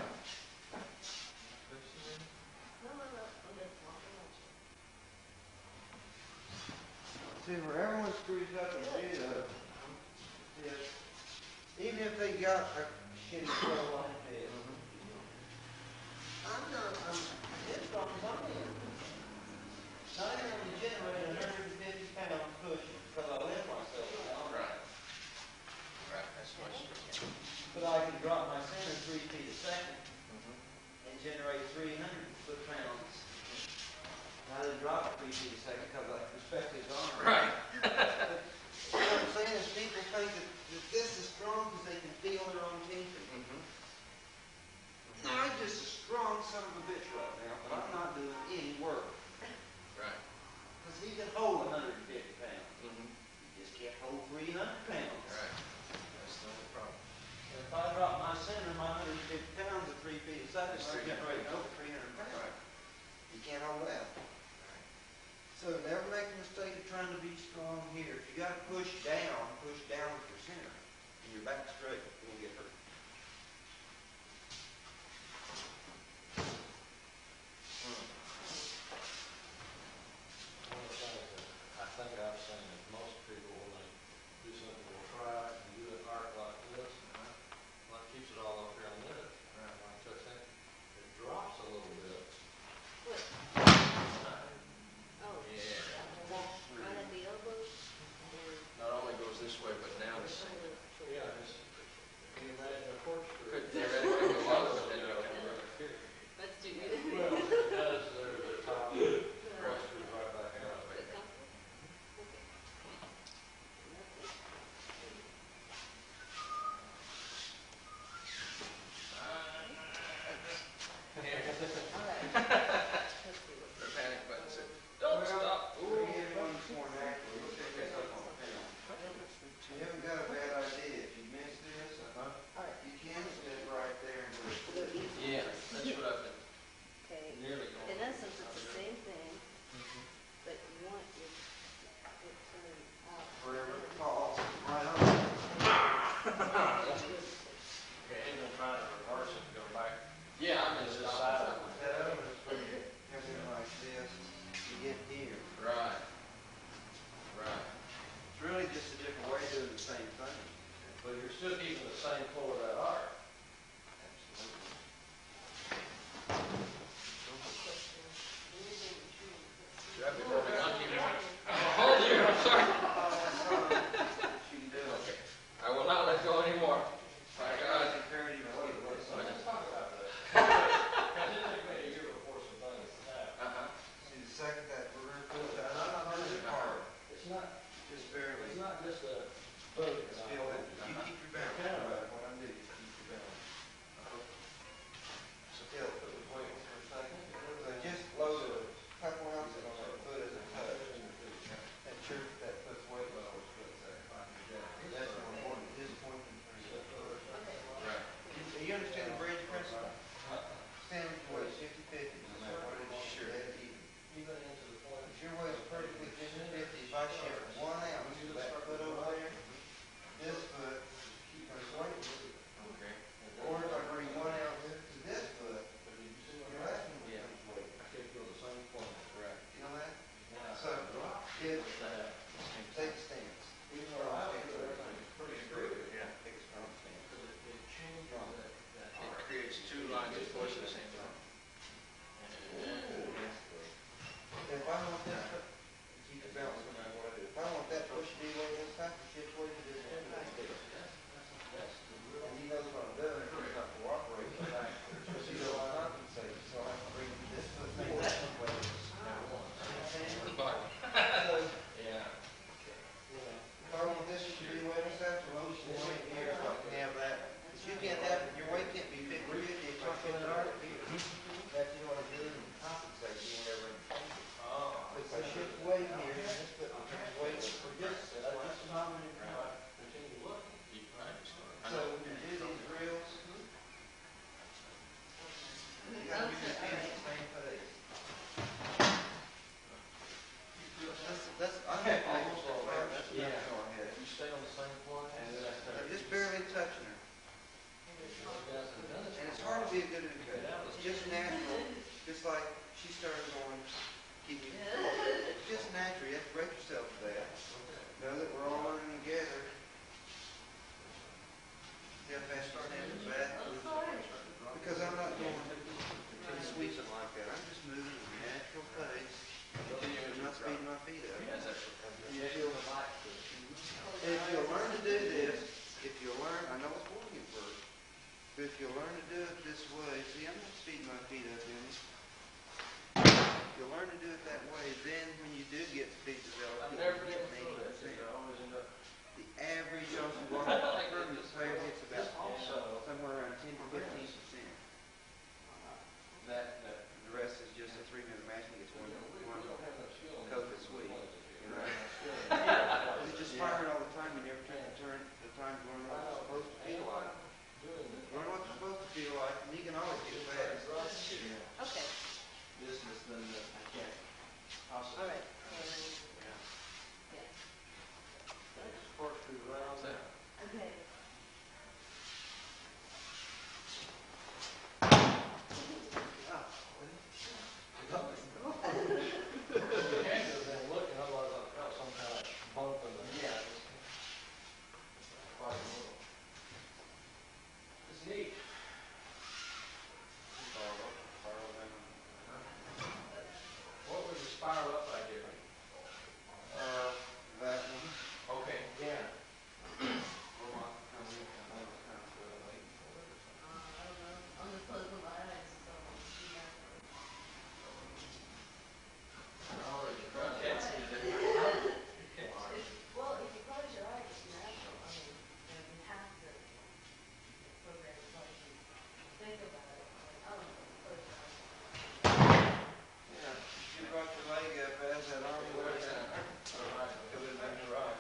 No, I'm just walking on. See, where everyone screws up in judo is, even if they got a shitty throw like this, it's wrong as I'm in. Not even to generate 150 pounds pushing, because I lift myself down. Right. Right, that's much. But I can drop my center 3 feet a second and generate 300 foot-pounds. I didn't drop it 3 feet a second because I respect his arm. Right. What I'm saying is people think that this is strong because they can feel their own tension. No, I'm just a strong son of a bitch right now, but I'm not doing any work. Right. Because he can hold 150 pounds. He just can't hold 300 pounds. Right. That's the only problem. And if I drop my center, my 150 pounds at 3 feet a second, That's I'm 300 generating pounds. over 300 pounds. Right. You can't hold that. So never make the mistake of trying to be strong here. If you got to push down with your center. And your back straight, you'll get hurt. One of the things that I think I've seen is most people, when they do something, will try and do an arc like this, like keeps it all up here on this. Right. When I touch that, it drops a little bit. What? Oh. Yeah. Right at the elbow. And Not only goes this way, but now the same. Yeah, it's, can you imagine a corkscrew? Could theoretically go up, but then you come right here. that's too good. Well, it does, there's a top, corkscrew right back out. Is it comfortable? Okay. All right. Let's see what. The panic button said, don't stop. We're going to get one more naturally. We'll pick this up on film. You haven't got a bad idea. If you miss this, All right. you can step right there and do it. Go easy. Yeah, that's what I've been Okay. nearly going. In essence, it's the same thing, but you want your it turned out. Wherever it falls, right on. Okay, and then try to reverse it, go back. Yeah, I'm in this side. That other one's where you come in like this, you get here. Right. Right. It's really just a different way of doing the same thing. But you're still keeping the same pull of that arc. Absolutely. Focus. Feel it. You keep your balance. No matter what I do, just keep your balance. Feel it. Put the weight for a second. So just load a couple ounces on that foot as a touch. That sure that puts weight on those foot there. That's more important. Just pointing through. Right. You understand the bridge principle? Stand with your weight 50-50, no matter what it is. Sure. That's even. Even into the point. If your weight's perfectly 50-50, if I shift 1 ounce to that foot over there, this foot becomes weight. Okay. Or if I bring 1 ounce to this foot, your last one becomes weight. I can't feel the same point. Right. You know that? Yeah. So, if, What's that? take a stance. Even though I think everything's pretty screwed. Yeah. Take a strong stance. Because it changes that. It creates two lines of force at the same time. If I want that, keep your balance no matter what it is. If I want that push to be weight this time, the shift weight to this one. And he knows what I'm doing, he's not cooperating. So he don't compensate, so I have to bring this foot to that one. Yeah. If I want this to be weight this time, the motion is right here, so I can have that. But you can't have, your weight can't be 50-50 if I put it right here. That's you want to do and compensate, you never. If I shift weight here, this foot becomes weight for this, that's common. Continue looking. Keep practicing. So when you do these drills, you gotta keep your feet at the same pace. That's, I'm almost all right, that's Yeah. not going ahead. You stay on the same point. I'm just barely touching her. And it's hard to be a good educator. It's just natural, just like she started going, keep me. It's just natural, you have to break yourself to that. Know that we're all learning together. See how fast start into that? Because I'm not going sweeping like that. I'm just moving at a natural pace. I'm not speeding my feet up. Yes, that's And if you'll learn to do this, if you'll learn, I know it's working first, but if you'll learn to do it this way, see, I'm not speeding my feet up in it. If you'll learn to do it that way, then when you do get speed developed, I've never been you'll able to do that. 80%. I always end up. The average Johnson Walker permanent player gets about somewhere around 10 to 15%. The rest is just a 3-minute match and gets one COVID sweep. You know? It's just firing all the time. You never take the time to learn what it's supposed to feel like. Learn what it's supposed to feel like, and you can always get fast. Okay, business, then I can't all possibly. right. Yeah. Yeah. Spark through the round. So, Okay. Looking, otherwise I felt some kind of bump in the head. Quite a little. it's neat. What was the spiral up I did? That one. Okay. Yeah. I don't know. I'm just closing my eyes, so. That's Well, if you close your eyes, it's natural. I mean, you have to program it like you think about it. I don't know, close your eyes. Yeah, you brought your leg up as that arm was. It would have been your right.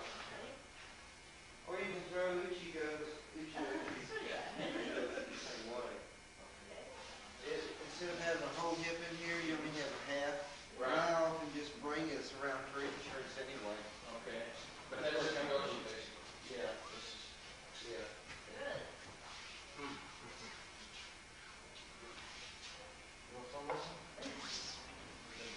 Or you can throw Uchigo's, same way. Instead of having a whole hip in here, you only have a half. Right. I often just bring it around 3 shirts anyway. Okay. But that is negotiable, basically. Yeah. This is, Yeah. Good. You want some of this? Good.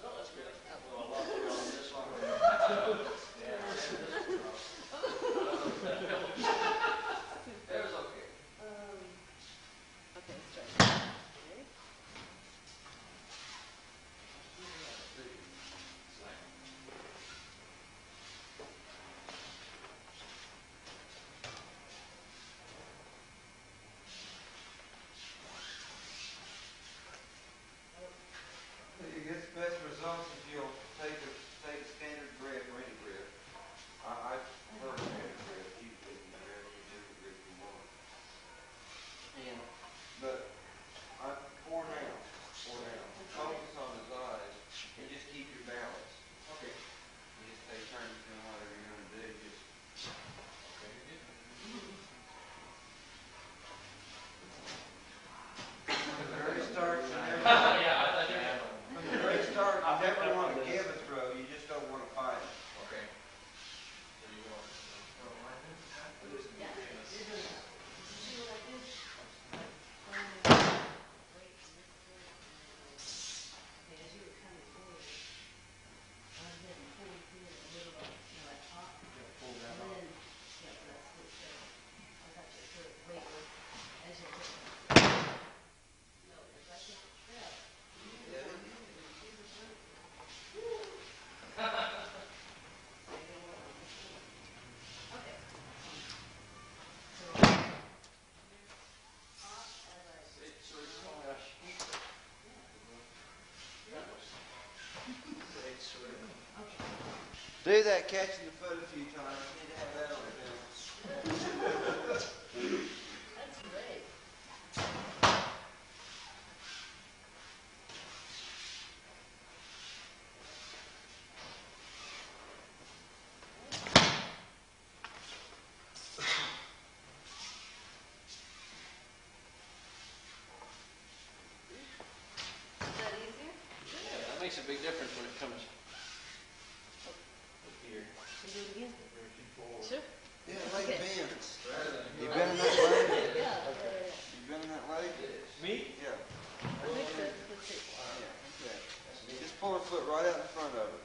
No, that's good. Well, I lost it on this one. That was okay. Okay, start. Ready? do that catching the foot a few times. You need to have that on film. That's great. Is that easier? Yeah, that makes a big difference when it comes up here. Can you do it again? Very few forward. Sure. Yeah, leg Okay. bends. You been in that leg? Yeah. You been in that leg? Me? Yeah. I think so. Let's see. Yeah, okay. Just pull her foot right out in front of it.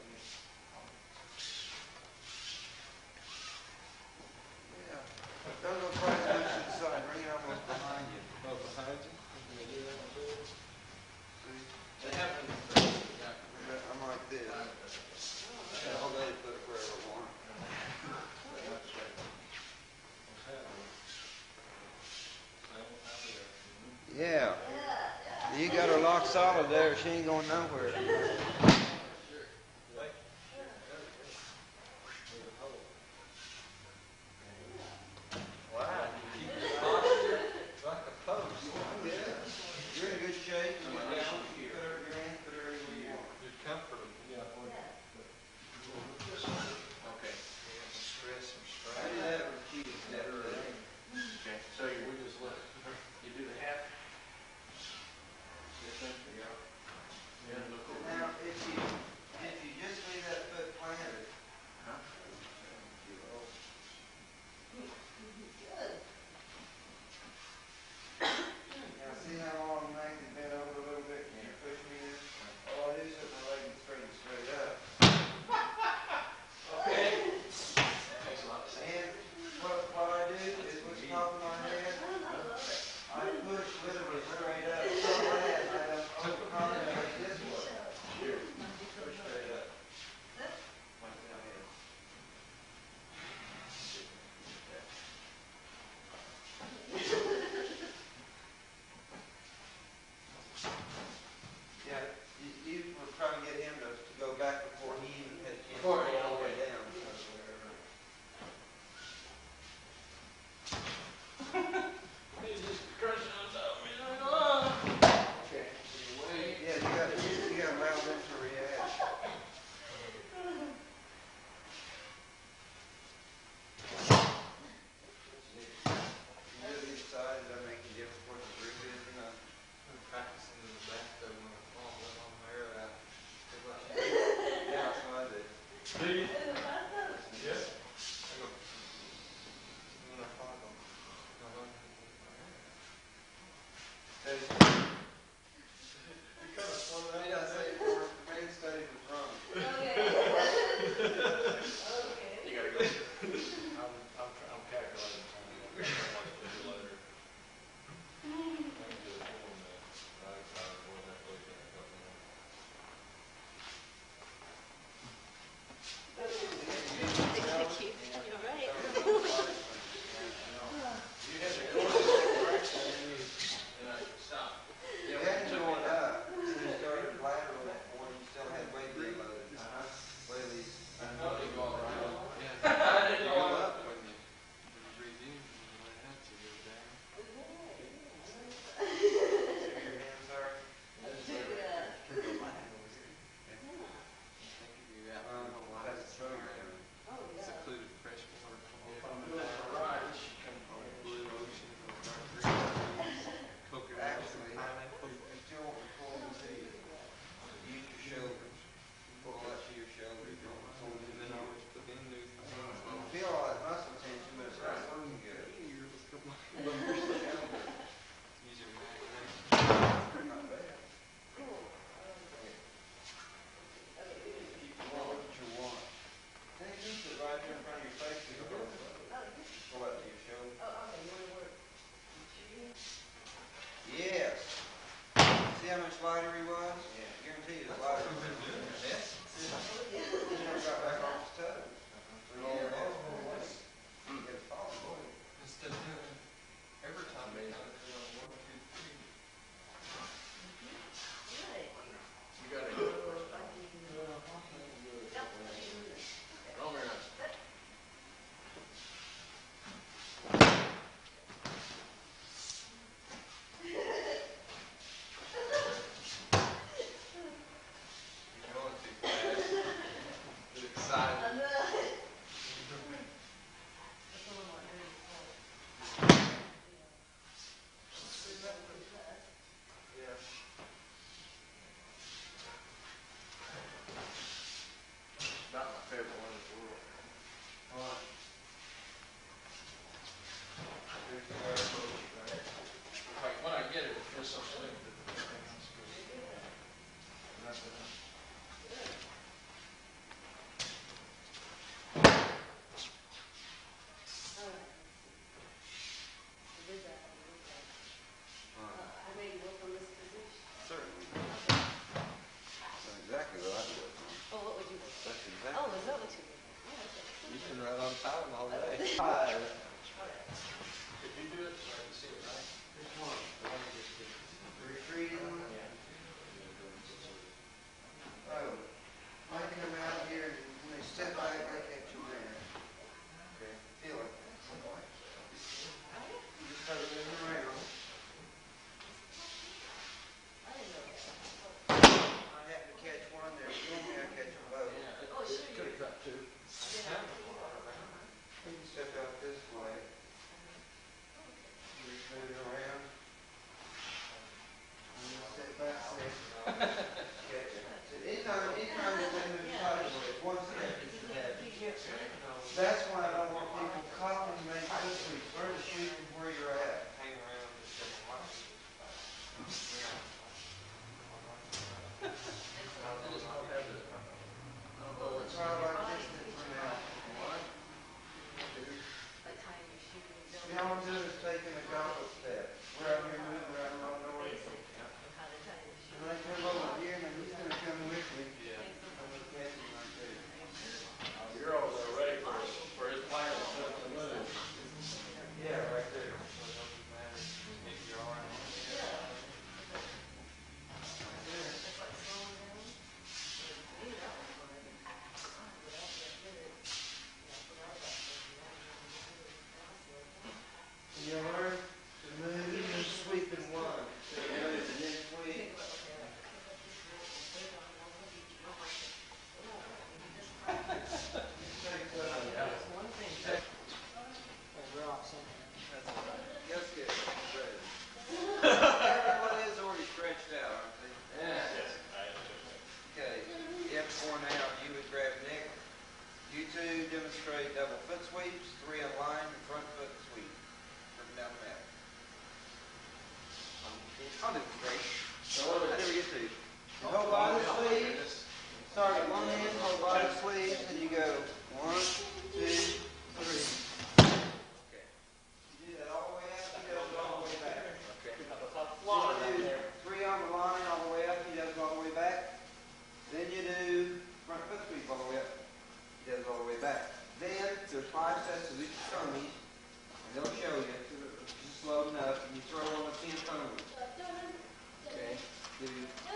Yeah. Don't go quite as much to the side. Bring it almost behind you. Oh, behind you? Can you do that one too? See? It happens. I'm like this. I'll let it put it wherever I want. What's happening? Same out there. Yeah. You got her locked solid there. She ain't going nowhere. Wow, you keep your posture like a post. Yeah. You're in good shape. You put her anywhere you want. You're comfortable. Yeah. Okay. Stress and I strain. did that with kids the other day. Okay, so We just let you do the half. This thing, yeah. Yeah, look over. Now, just so slick that it's good. That's it. I made you work on this position. Certainly. That's exactly what I do. Oh, what would you do? That's exactly. Oh, is that what you did? Yeah, You've been right on time all day. Could you do it so I can see it right? Which one? The one you just did. The retreating one? Yeah. Oh, I come out here and when they step back, I catch them there. Okay. Feel it. You just start moving around. I didn't know that. I happen to catch one there. Normally I catch them both. Yeah. Oh, sure you Could have did. cut two. You can step out this way. You just move it around. And you step back there. Catch it. So anytime that they move sideways, one step is the head. That's why I don't want people copying me this week. Learn to shoot from where you're at. Hang around and just watch it. I just don't have the. Try like this for now. Like how you're shooting. See, all I'm doing is taking a goblet step. We're out here moving around on north. Basic of how to tie your shoe. And I come over here and he's going to come with me. Yeah. I'm going to catch him right there. You're always ready for his plan to move. Yeah, right there. So it doesn't matter if you're all right. It's like slowing down. To me, that was fun. Without that minute, I forgot about that. You learn to move and sweep in one. So you move and then sweep. Yes, good. Ready. Everyone is already stretched out, aren't they? Okay. Step 4 now, you would grab Nick. You two demonstrate double foot sweeps, 3 on line, and front foot sweep. Bring down the mat. I'll demonstrate. I never get to. You hold by the sleeves. Start at one end, hold by the sleeves, and you go 1, 2, 3. Okay. You do that all the way up, he does it all the way back. Okay. So you do 3 on the line all the way up, he does it all the way back. Then you do front foot sweep all the way up, he does it all the way back. Then there's 5 sets of each tummies, and they'll show you. Just loading up, and you throw on the 10 tummies. Okay. Do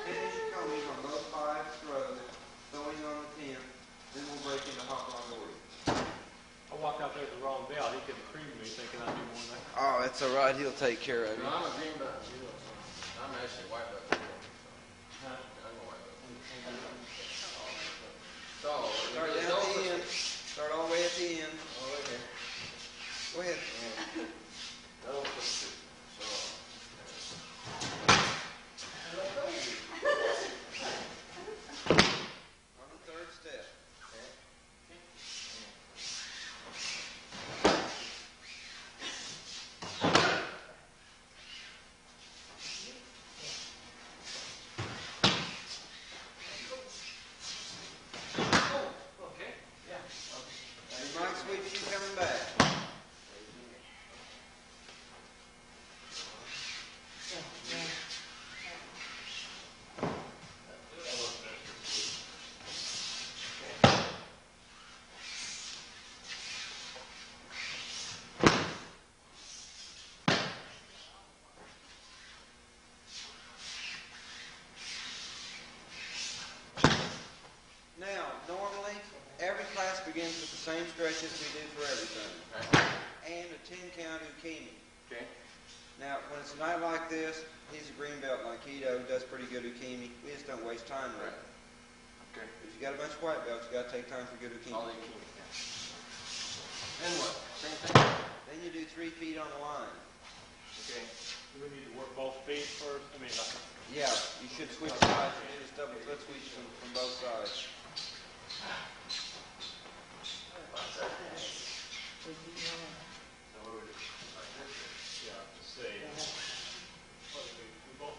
finish your tummies on those 5 throws, throwing on the 10. Then we'll break into hop on dory. I walked out there with the wrong belt. He could have creamed me thinking I'd do more than that. Oh, that's all right. He'll take care of No, you. I'm a green belt judo. I'm actually white belt judo. I'm a white belt. So, Start down at the end. Start all the way at the end. Oh, right here. Go ahead. Double foot sweep. So. On the 3rd step. Okay. Yeah. You might sweep you coming back. Now, normally, every class begins with the same stretches we do for everything. And a 10 count ukemi. Okay. Now, when it's a night like this, he's a green belt in Aikido, does pretty good ukemi. We just don't waste time with it. Okay. If you got a bunch of white belts, you got to take time for good All ukemi. they can. Then what? Same thing? Then you do 3 feet on the line. Okay. Do we need to work both feet first? I mean, like, Yeah, you should switch sides and do this double foot sweep from both sides. yeah, to say. We both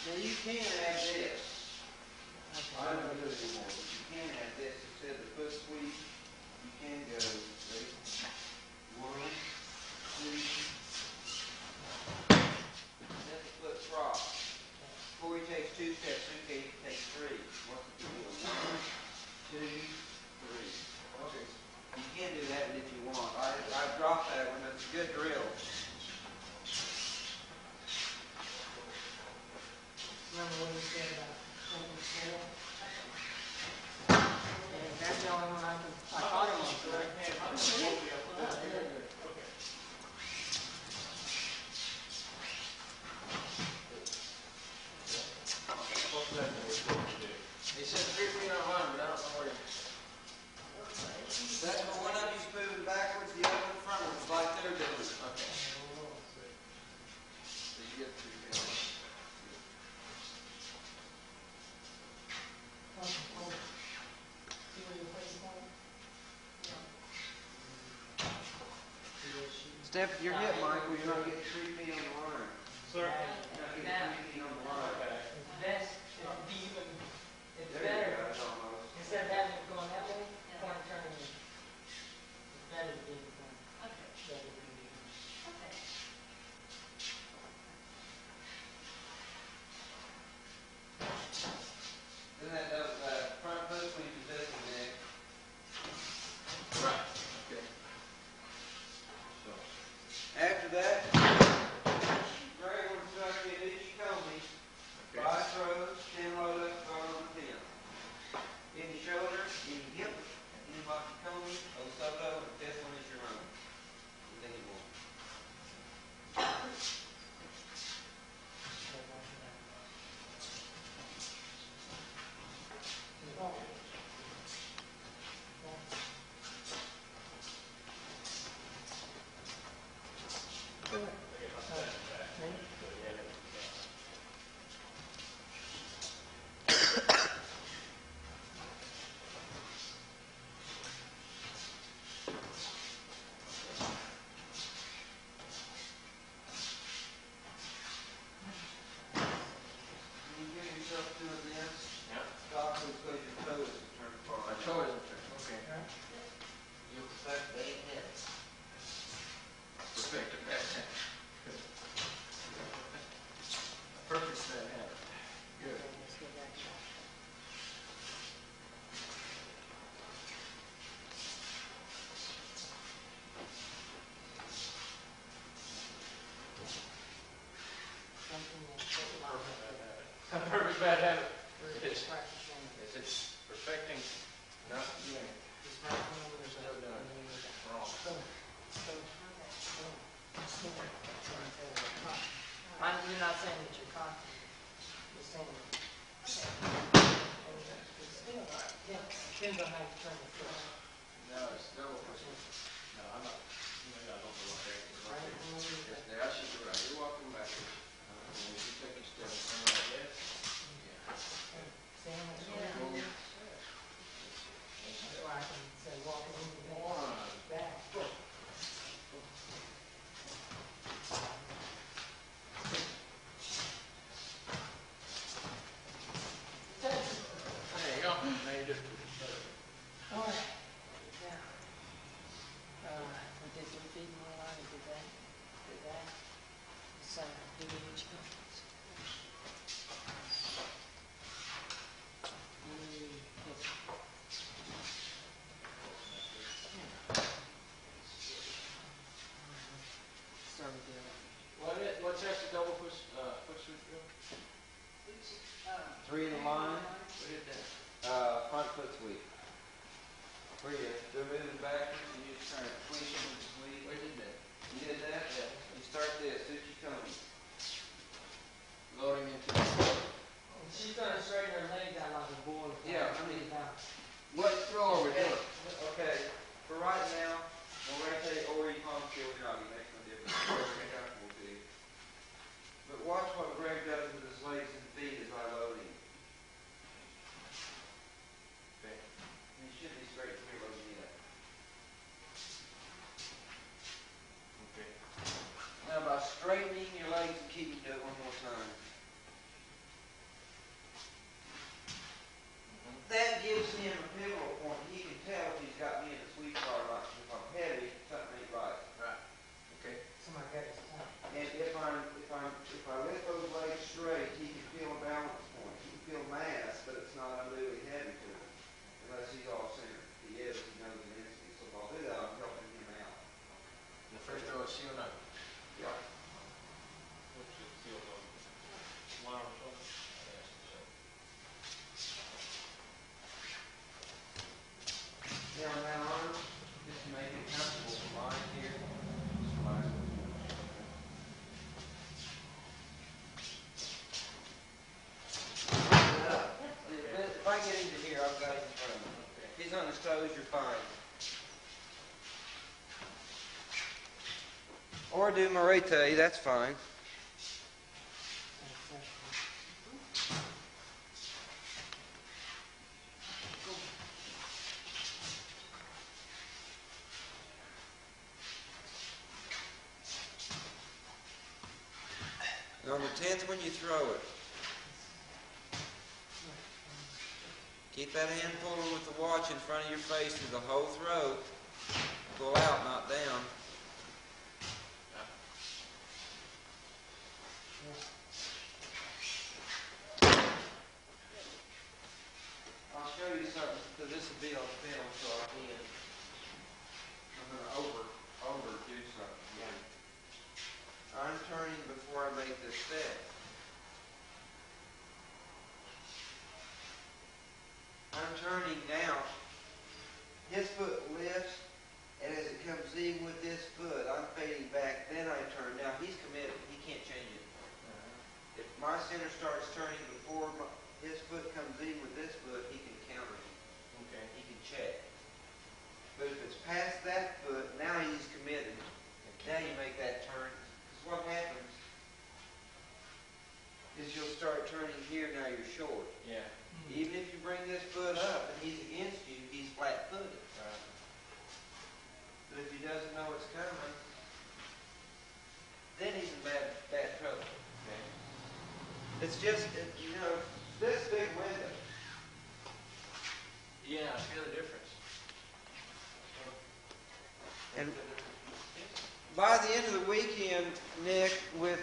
Now you can add this. I Okay. don't do it anymore, but you can add this. Instead of the foot sweep, you can go, ready? 1, 2, that's a foot prop. Before he takes 2 steps, okay, he takes 3. What's the deal? 1, 2, 3. Okay. You can do that if you want. I dropped that one. That's a good drill. Remember what you said about something scale? Yeah, that's the only one I thought it was. What's that that we're supposed to do? He said 3 feet on line, but I don't know where he. That's the one of you's moving backwards, the other one frontwards, like they're doing. Okay. So you get 3 feet on line. See where your face is going? Step your hip, Michael. You're not getting 3 feet on the line. Sir? You're not getting 3 feet on the line. It's best, it'd be even, it's There you better, go. That's almost. instead of having it going that way, point turning in. It's better to do it that way. Better to do it. Then that front foot sweep is this one, Nick. Right. Okay. So. After that, Greg will instruct you to do Kobe. Okay. 5 throws, 10 load up, throw on the 10. In the shoulder, in the hip, in the Kobe, Osoto, and this one is your own. Anything you want. When you get yourself doing this, Yeah. stop and put your toes and turn far. My toe isn't turned. Okay. You perfect the 8 hits. Perfect. Perfect that habit. Good. Let's go back to that. Something that, Perfect bad habit. we're It's, practicing. is it perfecting not doing it Just right when there's Still doing it. wrong? You're not saying that you're confident, you're saying that. Yeah, depends on how you turn the foot. No, it's double pushing. No, I'm not, maybe I don't know what that is. Right when you- Yes, there, I should be right. You're walking backwards. And if you take a step, turn like this. Yeah. See how much So you- go. That's why I can say walking in the One. back. There you go. Now you just. All right. Yeah. We did 3 feet more line, we did that. Did that. So, do each one. Start with the What's that, the double push, foot sweep drill? 3 in the line, What is that? front foot sweep. Where they're moving backwards and you just turn it, twist and sweep. Where did that? You did that? Yeah. You start this, Uchikomi. Loading into the. She's gonna straighten her legs out like a boy. Yeah, I mean- Now, What throw are we doing? Okay, for right now, we'll rotate or you palm kill job, it makes no difference. Whatever you're comfortable to. But watch what Greg does with his legs and feet as I load him. Okay. And he should be straight through loading it. Okay. Now by straightening your legs and keep him do it one more time. he's on his toes, you're fine. Or do Marite, that's fine. And on the 10th when you throw it, keep that hand pulling with the watch in front of your face through the whole throw. Pull out, not down. I'll show you something, because this will be on film, so I can. I'm going to overdo something here. I'm turning before I make this step. I'm turning now. His foot lifts, and as it comes in with this foot, I'm fading back, then I turn. Now, he's committed. He can't change it. If my center starts turning before his foot comes in with this foot, he can counter it. Okay. He can check. But if it's past that foot, now he's committed. Now you make that turn. Because what happens is you'll start turning here, now you're short. Yeah. Even if you bring this foot up and he's against you, he's flat-footed. Right. But if he doesn't know it's coming, then he's in bad trouble. Okay. It's just, this big window. Yeah, I feel the difference. And by the end of the weekend, Nick, with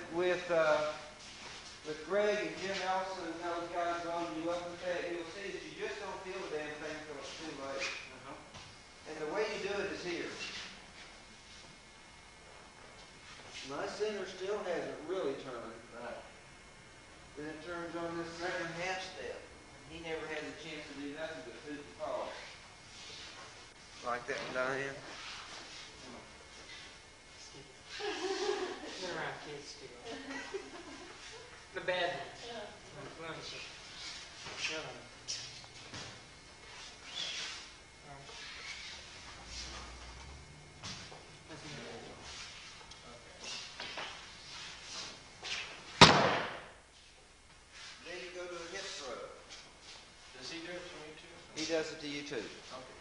Greg and Jim Nelson and those guys rolling you up with that, you'll see that you just don't feel the damn thing until it's too late. And the way you do it is here. My center still hasn't really turned. Right. Then it turns on this second half step. He never had the chance to do nothing but food the fall. Like that, Diane? They're around kids still. The bad ones. Clumsy. Shut up. Then you go to a hip throw. Does he do it to me too? He does it to you too. Okay.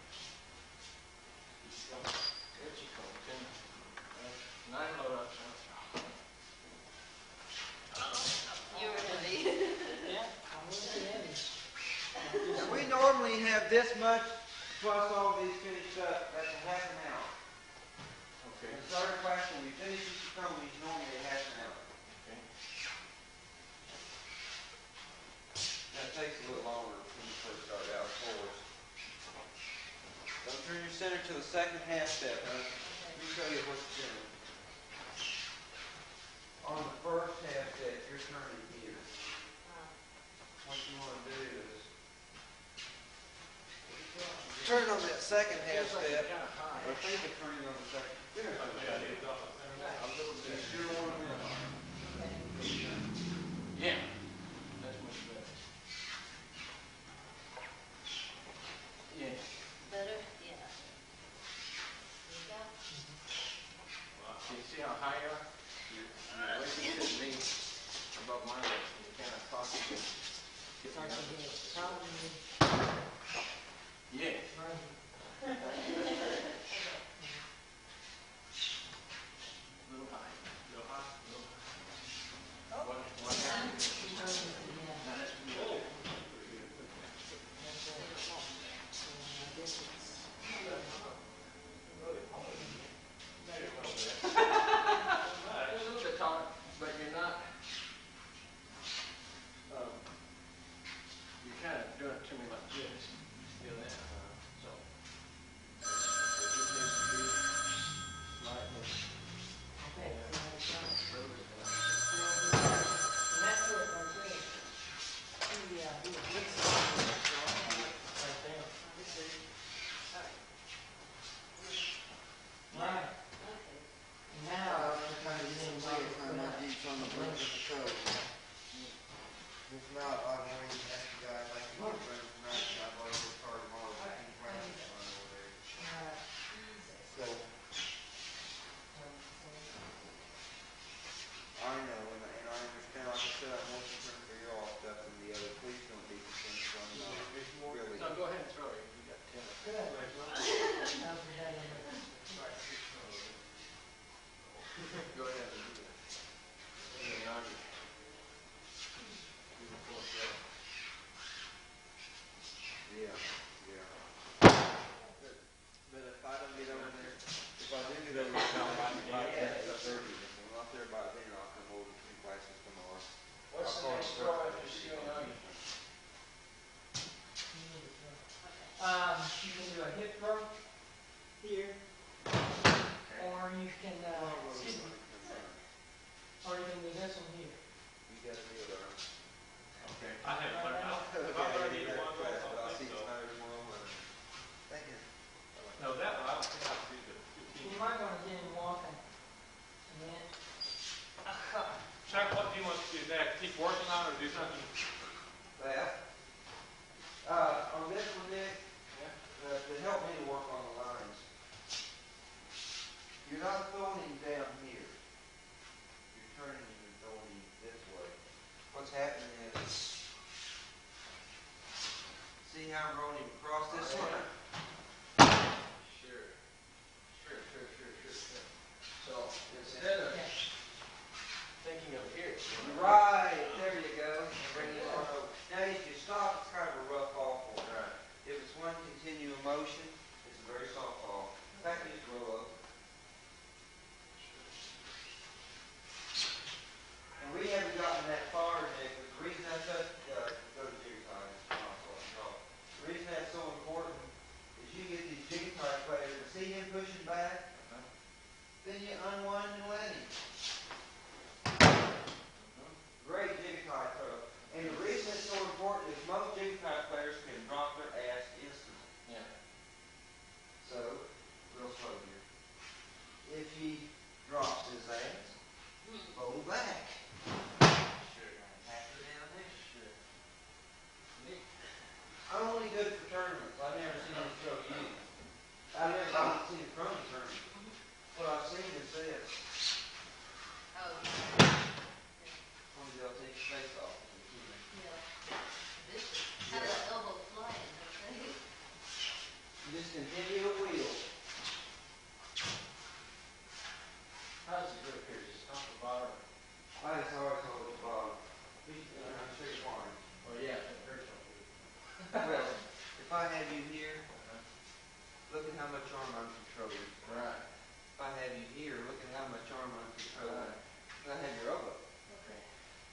There she comes. Nine load up. You were heavy. Yeah, I'm really heavy. And we normally have this much plus all these finished up. That's a half an hour. Okay. In the starter class, when we finish each throw, we normally a half an hour. Okay. That takes a little longer when you first start out, of course. Don't turn your center to the second half step, huh? Let me show you what you're doing. On the first half step, you're turning here. What you want to do is turn on that second half step. I think it's turning on the second. A little You bit. sure want to win. Yeah. That's much better. Yeah. Better? Yeah. You go. You see how high you are? You're way too me above my waist. You cannot possibly get me up. Probably Yeah. right. Little high. Little high. Little high. What happened? Now that's good. A little bit taller, but you're not. You're kind of doing it to me like this. Feel that? So. It just needs to be slightly. Okay, so it's done. A little bit. And that's what I'm saying. He gets right there. Right. Okay. Now, I'm trying to get some weight from my deep on the blink of the toe. If not, I'm going to ask you guys like to get ready tonight, and I've already worked hard tomorrow. I haven't learned. Okay, Have I learned you either got one of those? class, I but I'll don't see think you so. tonight or tomorrow morning. Thank you. No, that one, I don't think I have to do the You 15. might want to get him walking. And then, Chuck, what do you want to do next? Keep working on it or do something? That. On this one, Nick, to help me to work on the lines, you're not throwing him down here. You're turning him and throwing him this way. What's happening is, see how I'm rolling him across this line? Sure. So instead of thinking of here, Right, there you go. Bring it on over. Now, if you stop, it's kind of a rough fall for him. right. If it's one continual motion, it's a very soft fall. In fact, just roll over. And we haven't gotten that far, Nick, but the reason that's such, go to jig time, the reason that's so important is you get these jig tie players to see him pushing back, then you unwind and let him. Great jig tie throw. And the reason it's so important is most jig tie players can drop their ass instantly. Yeah. So, real slow here. If he drops his ass, pull back. Sure. Tap her down there. Sure. Neat. I'm only good for tournaments. I've never seen him throw you. I've never seen a crony tournament. What I've seen is this. Oh, One they'll take your face off. yeah. This has an elbow flying, okay? You just continue to wheel. How does it grip here? Just off the bottom? I just always hold the bottom. I'm sure you want. Oh yeah, it hurts on you. Well, if I have you here, look at how much arm I'm controlling. Right. If I have you here, look at how much arm I'm controlling. And I have your elbow. Okay.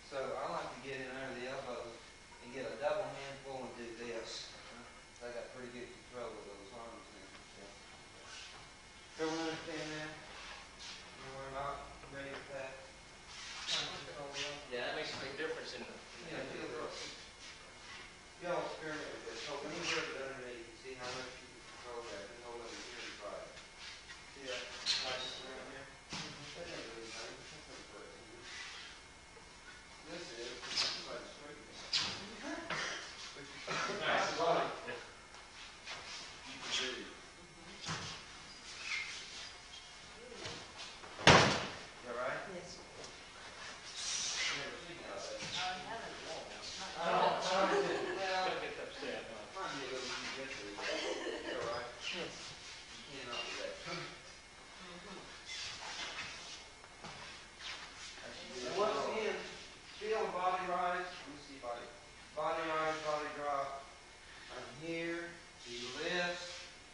So I like to get in under the elbow and get a double handful and do this. So I got pretty good control of those arms now. Everyone understand that? You know, we're not ready with that. Yeah, that makes a big difference in the. Yeah, feel this. Y'all experiment with this. Hold any grip it underneath and see how much you can control that. And hold it here and try it. See that? Like this around here? That ain't really nice. That's not working. This is like straight. Nice. Well, You can do. You all right? Yes. Never seen that. I haven't. I don't do. Well, don't get upset. might be a little jujitsu, but you all right? yes. You cannot do that. And once again, feel the body rise. Let me see body. Body rise, body drop. I'm here. He lifts.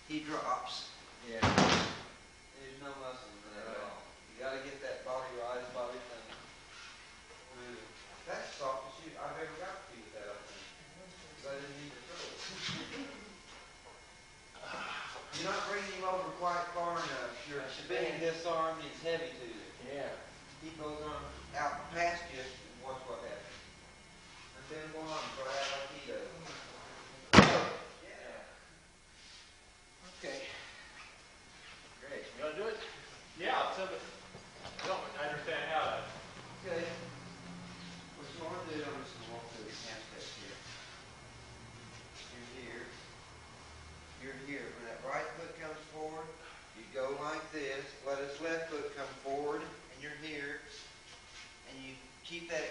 He drops. Yeah. There's no muscle in that at all. You got to get that body rise, body thing moving. That's the softest shoe I've ever got to do with that, I think. Because I didn't need to throw it. You're not bringing him over quite far enough. You're spinning this arm. He's heavy to you. Yeah. He goes on out past you and watch what happens. And then go on, go out like he does. Yeah. Okay. Great. You want to do it? Yeah, so that, don't understand how to. Okay. What you want to do, I'm just going to walk through the half steps here. You're here. You're here. When that right foot comes forward, you go like this. Let his left foot come forward, and you're here. And you keep that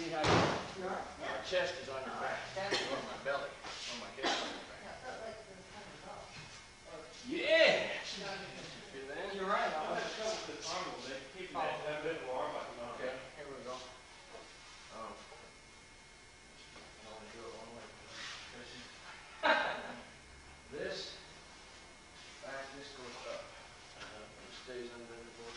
See how your chest is on your back, on my belly, on my hips, on my back. Yeah! Feel that? You're right. I had trouble with this arm a little bit, keeping that bit of arm like an arm. Okay, here we go. I only do it one way. This, back, this goes up. It stays under the board.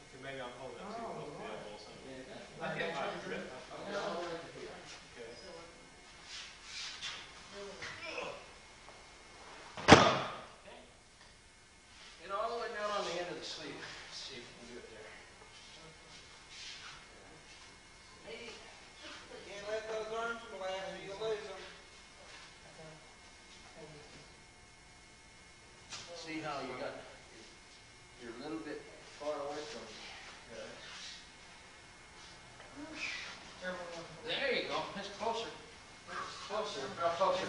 Okay, maybe I'm holding up too close to the elbow or something. Yeah. Okay, all right, good. I'm going all the way to here. Okay. Get all the way down on the end of the sleeve. See if you can do it there. Can't let those arms relax or you lose them. See how you got, you're a little bit far away from me. There you go. It's closer. Closer. How closer?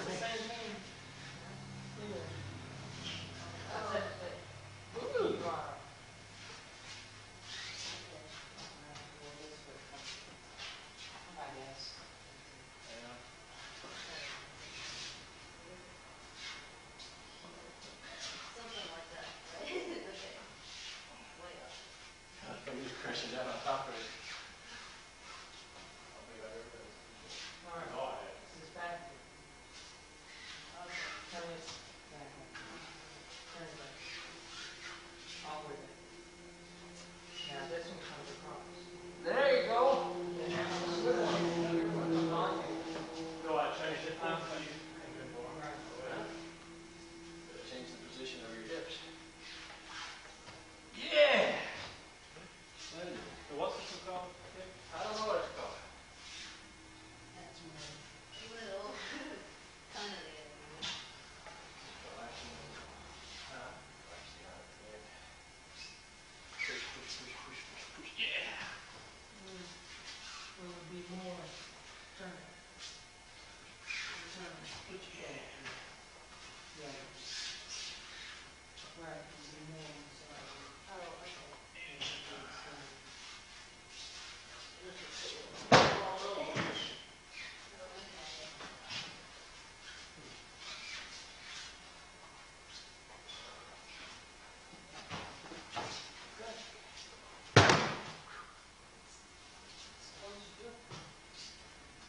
Woo! Something like that, right? Okay. Way up. I'm just crashing down on top of it. There you go. Do I change it now? Change the position of your hips. Yeah! So what's this one called? I don't know what it's called. That's one. Little. Kind of the other one. Push, push, push, push, push, push. Yeah! It would be more turn. Put your hand. Yeah. Right, it would be more on the side. Oh, okay.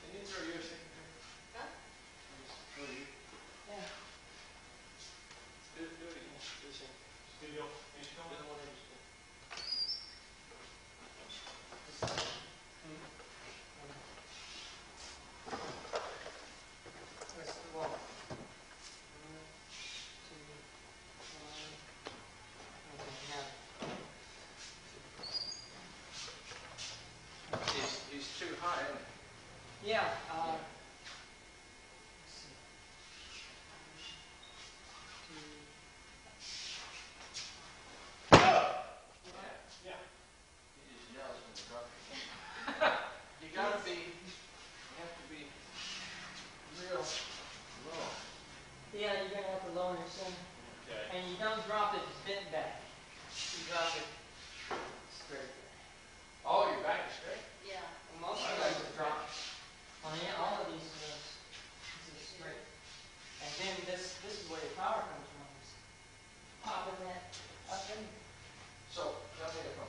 Can you throw your secretary? Huh? Throw you. Yeah. Do it again. Do the same. Studio, each Do one? the one that That's the wall. 1, 2, 1. Okay, now. He's too high, isn't he? Yeah, Yeah. let's see. Yeah. He just yells when you drop it. You gotta be, you have to be real low. Yeah, you're gonna have to lower your center. Okay. And you don't drop it bent back. You drop it straight. Oh, your back is straight? Yeah. Well, most of you guys drop. On all of these, this is straight. And then this is where your power comes from. Is popping that up in. So, tell me if I'm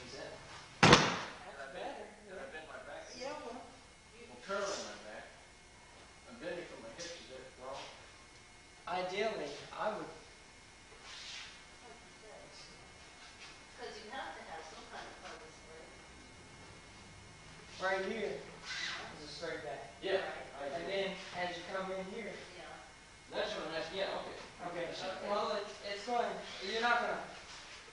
Is that? That's better. Did I bend my back? Yeah, well. I'm curling my back. I'm bending from my hips. Is that wrong? Ideally, I would. Because you have to have some kind of purpose for it. Right here is a straight back. Yeah. And then as you come in here. Yeah. That's what I'm asking. Yeah, okay. Okay. Well, it's going. You're not gonna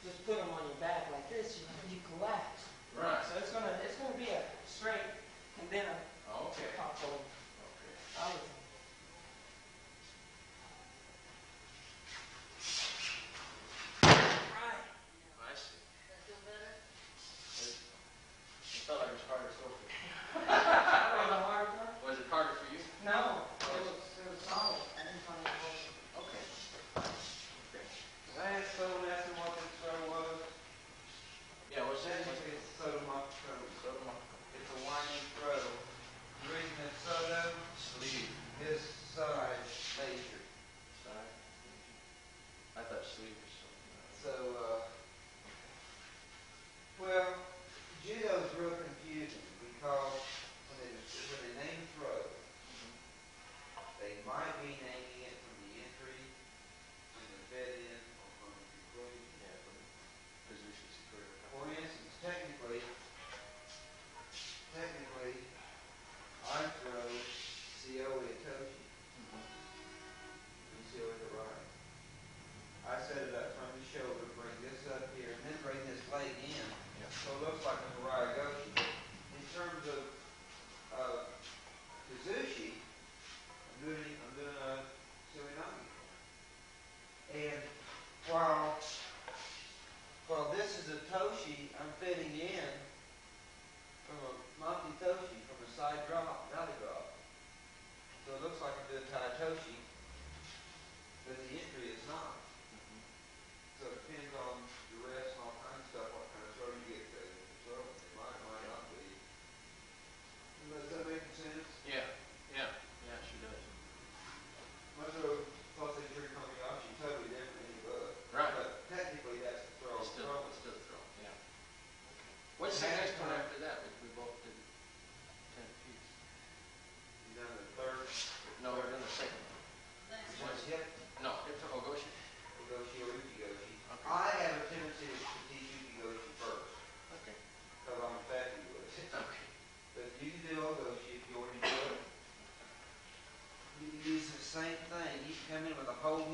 just put them on your back like this. You collapse. Right. So it's gonna be a straight and then a Oh, okay. top fold. Okay. I would think. Right. I see. That feel better? I felt like it was harder to go for you. That was a hard one. Was it harder for you? No, it was solid. I didn't find it. Okay.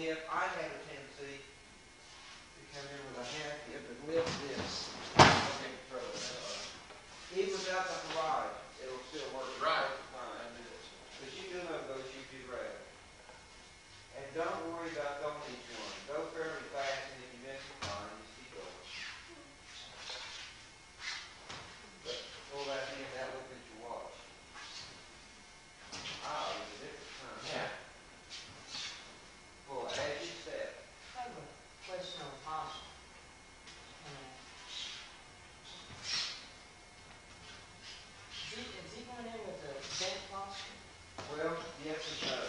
hip, I have a tendency to come in with a half hip and lift this. Okay, throw it out. Even without the garage, it'll still work. Right. Fine. Because you do know those you do right. And don't worry about throwing each one. Go fairly fast, and if you miss it, fine, just keep going. But pull that in, that look at your watch. Ah, there's a difference, huh? Yeah. Pull as you step. I have a question on posture. Is he going in with the bent posture? Well, yes and no.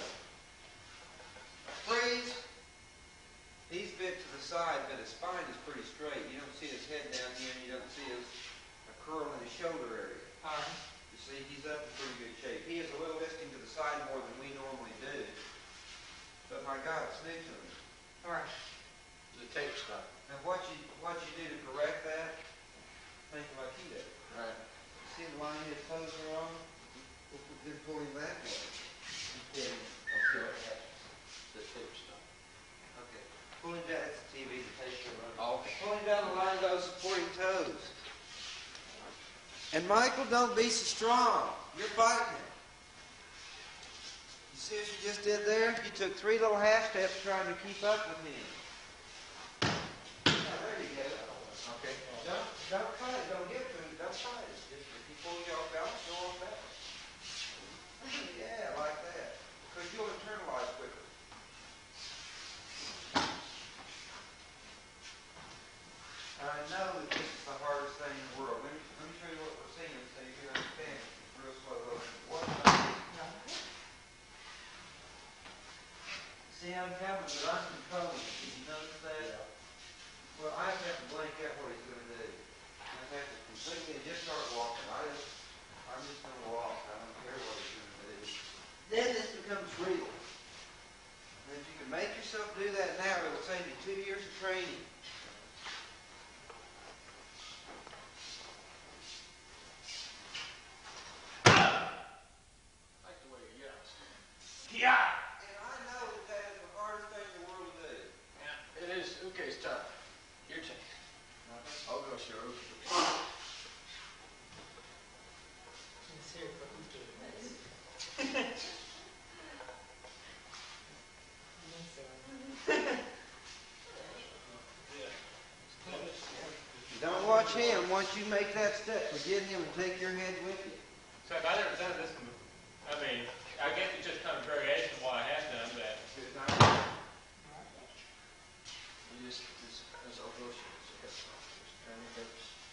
Freeze. He's bent to the side, but his spine is pretty straight. You don't see his head down here, and you don't see a curl in his shoulder area. All right. You see, he's up in pretty good shape. He is a little lifting to the side more than we normally do. But my God, it's new to him. All right. The tape stop. Now what you do to correct that, think like he did. Right. You see the line his toes are on? Then pull him that way. Then, okay. The tape stop. Okay. Pull him down. It's the TV. The tape will run. Okay. Pull him down the line of those supporting toes. And Michael, don't be so strong. You're fighting him. You see what you just did there? You took 3 little half steps trying to keep up with him. Now, there you go. Okay. Don't fight it. Don't give to him. Don't fight it. Just if he pulls you off balance, go off balance. Yeah, like that. Because you'll internalize quicker. I know that this is the hardest thing in the world. Let me show you what we're seeing so you can understand it. It's real slow. What see, I'm having, but I'm controlling it. Did you notice that? Yeah. Well, I have to blank out what he's going to do. I have to completely just start walking. I'm just going to walk. I don't care what he's going to do. Then this becomes real. And if you can make yourself do that now, it will save you 2 years of training. I like the way he yells. Yeah. And I know that that is the hardest thing in the world to do. Yeah. It is. Okay, it's tough. Your turn. I'll go show. It's here for you to Don't watch him. Once you make that step, forget him and take your head with you. So if I never done this, I mean, I guess it's just kind of variation of what I have done, but You just I'll go show.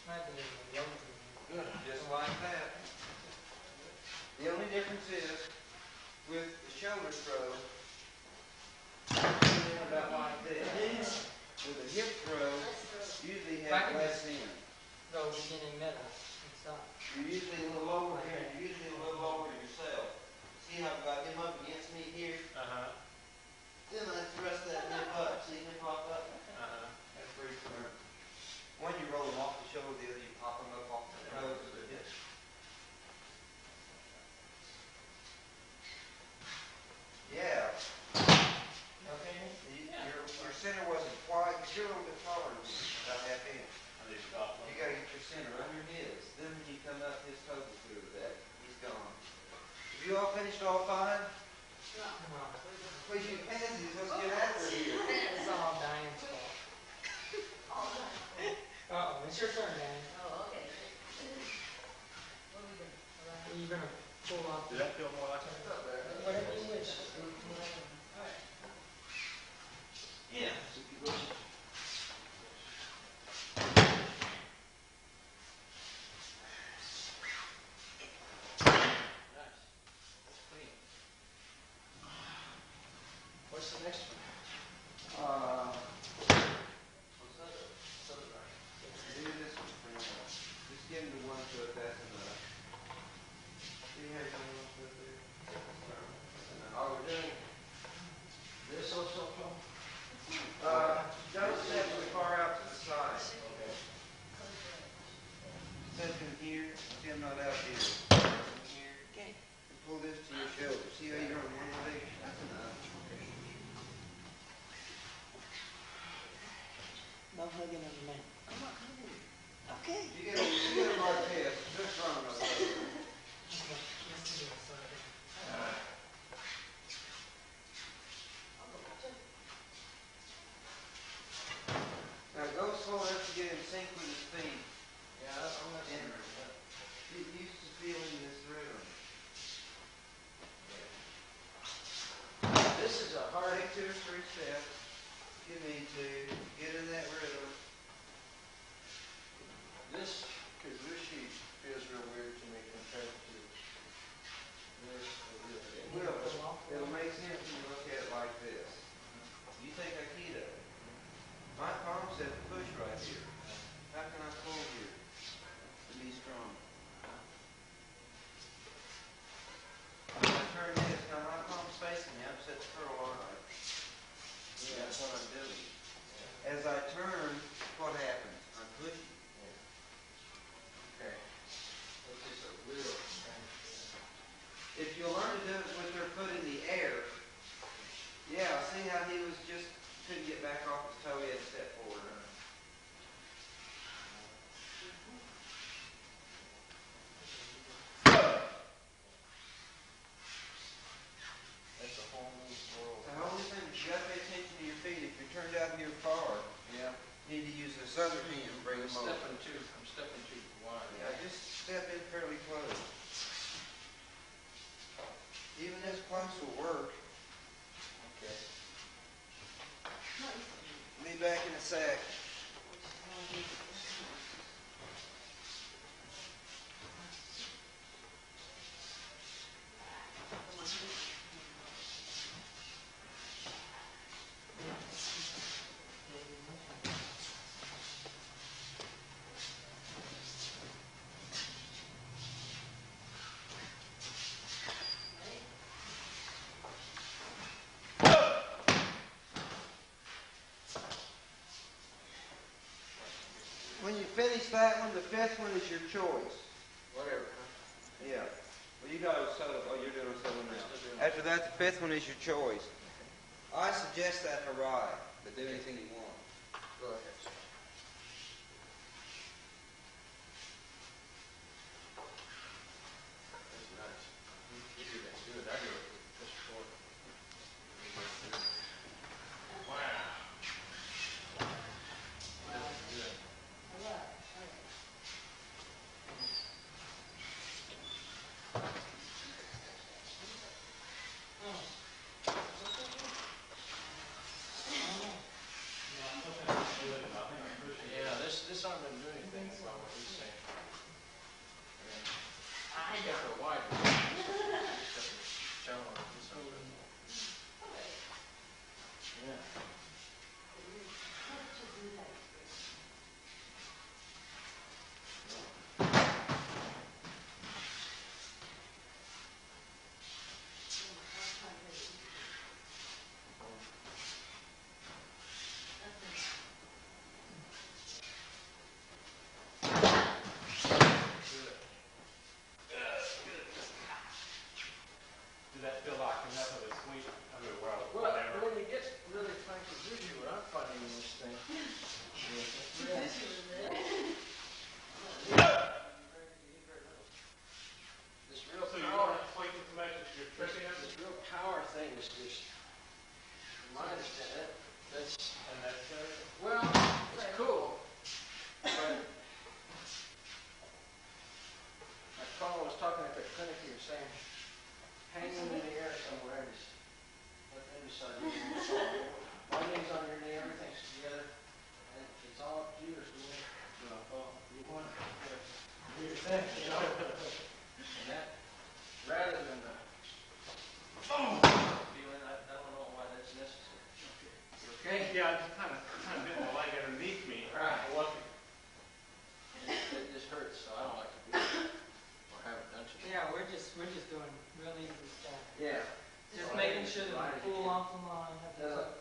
Might be a young Good. Just like that. The only difference is, with the shoulder throw, about like this. With a hip throw, usually have less in. go beginning middle and stop. You're usually a little lower here. You're usually a little lower yourself. See how I've got him up against me here? Then I thrust that hip up. See him pop up? That's pretty smart. One you roll them off the shoulder, the other you pop them up off the toes of the hip. Yeah. Okay. Your center wasn't quite, you're a little bit taller than me, about half inch. You gotta get your center under his. Then when you come up, his toes will clear with that. He's gone. Have you all finished all fine? Please, you pansies, let's get after it here. It's all Diane's fault. Uh-oh, it's your turn, Diane. Oh, okay. What are we doing? Are you gonna pull off? did that feel more like Whatever you wish. Yeah. What's the next one? What's that? Do this one for now. Just give him the one foot, that's enough. See how you one foot there? Are we doing this also? take 2 or 3 steps if you need to. Get in that rhythm. This sheet feels real weird to me compared to this. It will. It'll make sense when you look at it like this. You think Aikido. My palm says push right here. How can I pull here to be strong? When I turn this, now my palm's facing the opposite curl, aren't I? Yeah, that's what I'm doing. As I turn, what happens? I'm pushing. Okay. It's just a real If you learn to do it with your foot in the air, yeah, see how he was just couldn't get back off his toe, he had to step forward. That's a whole new world. The whole thing, you got to pay attention to your feet. If you're turned out here far, Yeah. you need to use this other hand and bring them over. I'm stepping too wide. Yeah, just step in fairly close. Even this close will work. Okay. Be back in a sec. When you finish that one, the 5th one is your choice. Whatever. Yeah. Well, you got a solo. Oh, you're doing a solo now. After that, the 5th one is your choice. I suggest that Harai, but do anything you want. Go ahead. That's nice. You do that good. I do it with this fork. Wow. That's good. Yeah, this aren't going to do anything about what he's saying. I got the wide one. Yeah. Does that feel like enough of a sweep? I mean, well, Well, whatever. when you get really trying to do what I'm finding in this thing, this real So you power, want to sweep as much as you're tripping us? this real power thing is just, from my understanding, that's, Unnecessary? well, it's cool, but like Paul was talking at the clinic, he was saying, hang them in the air somewhere and just let them decide. My knee's on your knee, everything's together, and it's all up to you as to what you want to do your thing, you know? And that, rather than the feeling, I don't know why that's necessary. Okay? Yeah, I just kind of getting the leg underneath me. Right. I wasn't. It just hurts, so I don't like to do it, or haven't done so. Yeah, we're just doing real easy stuff. Yeah. Just making sure that we pull off the line. Have Now, to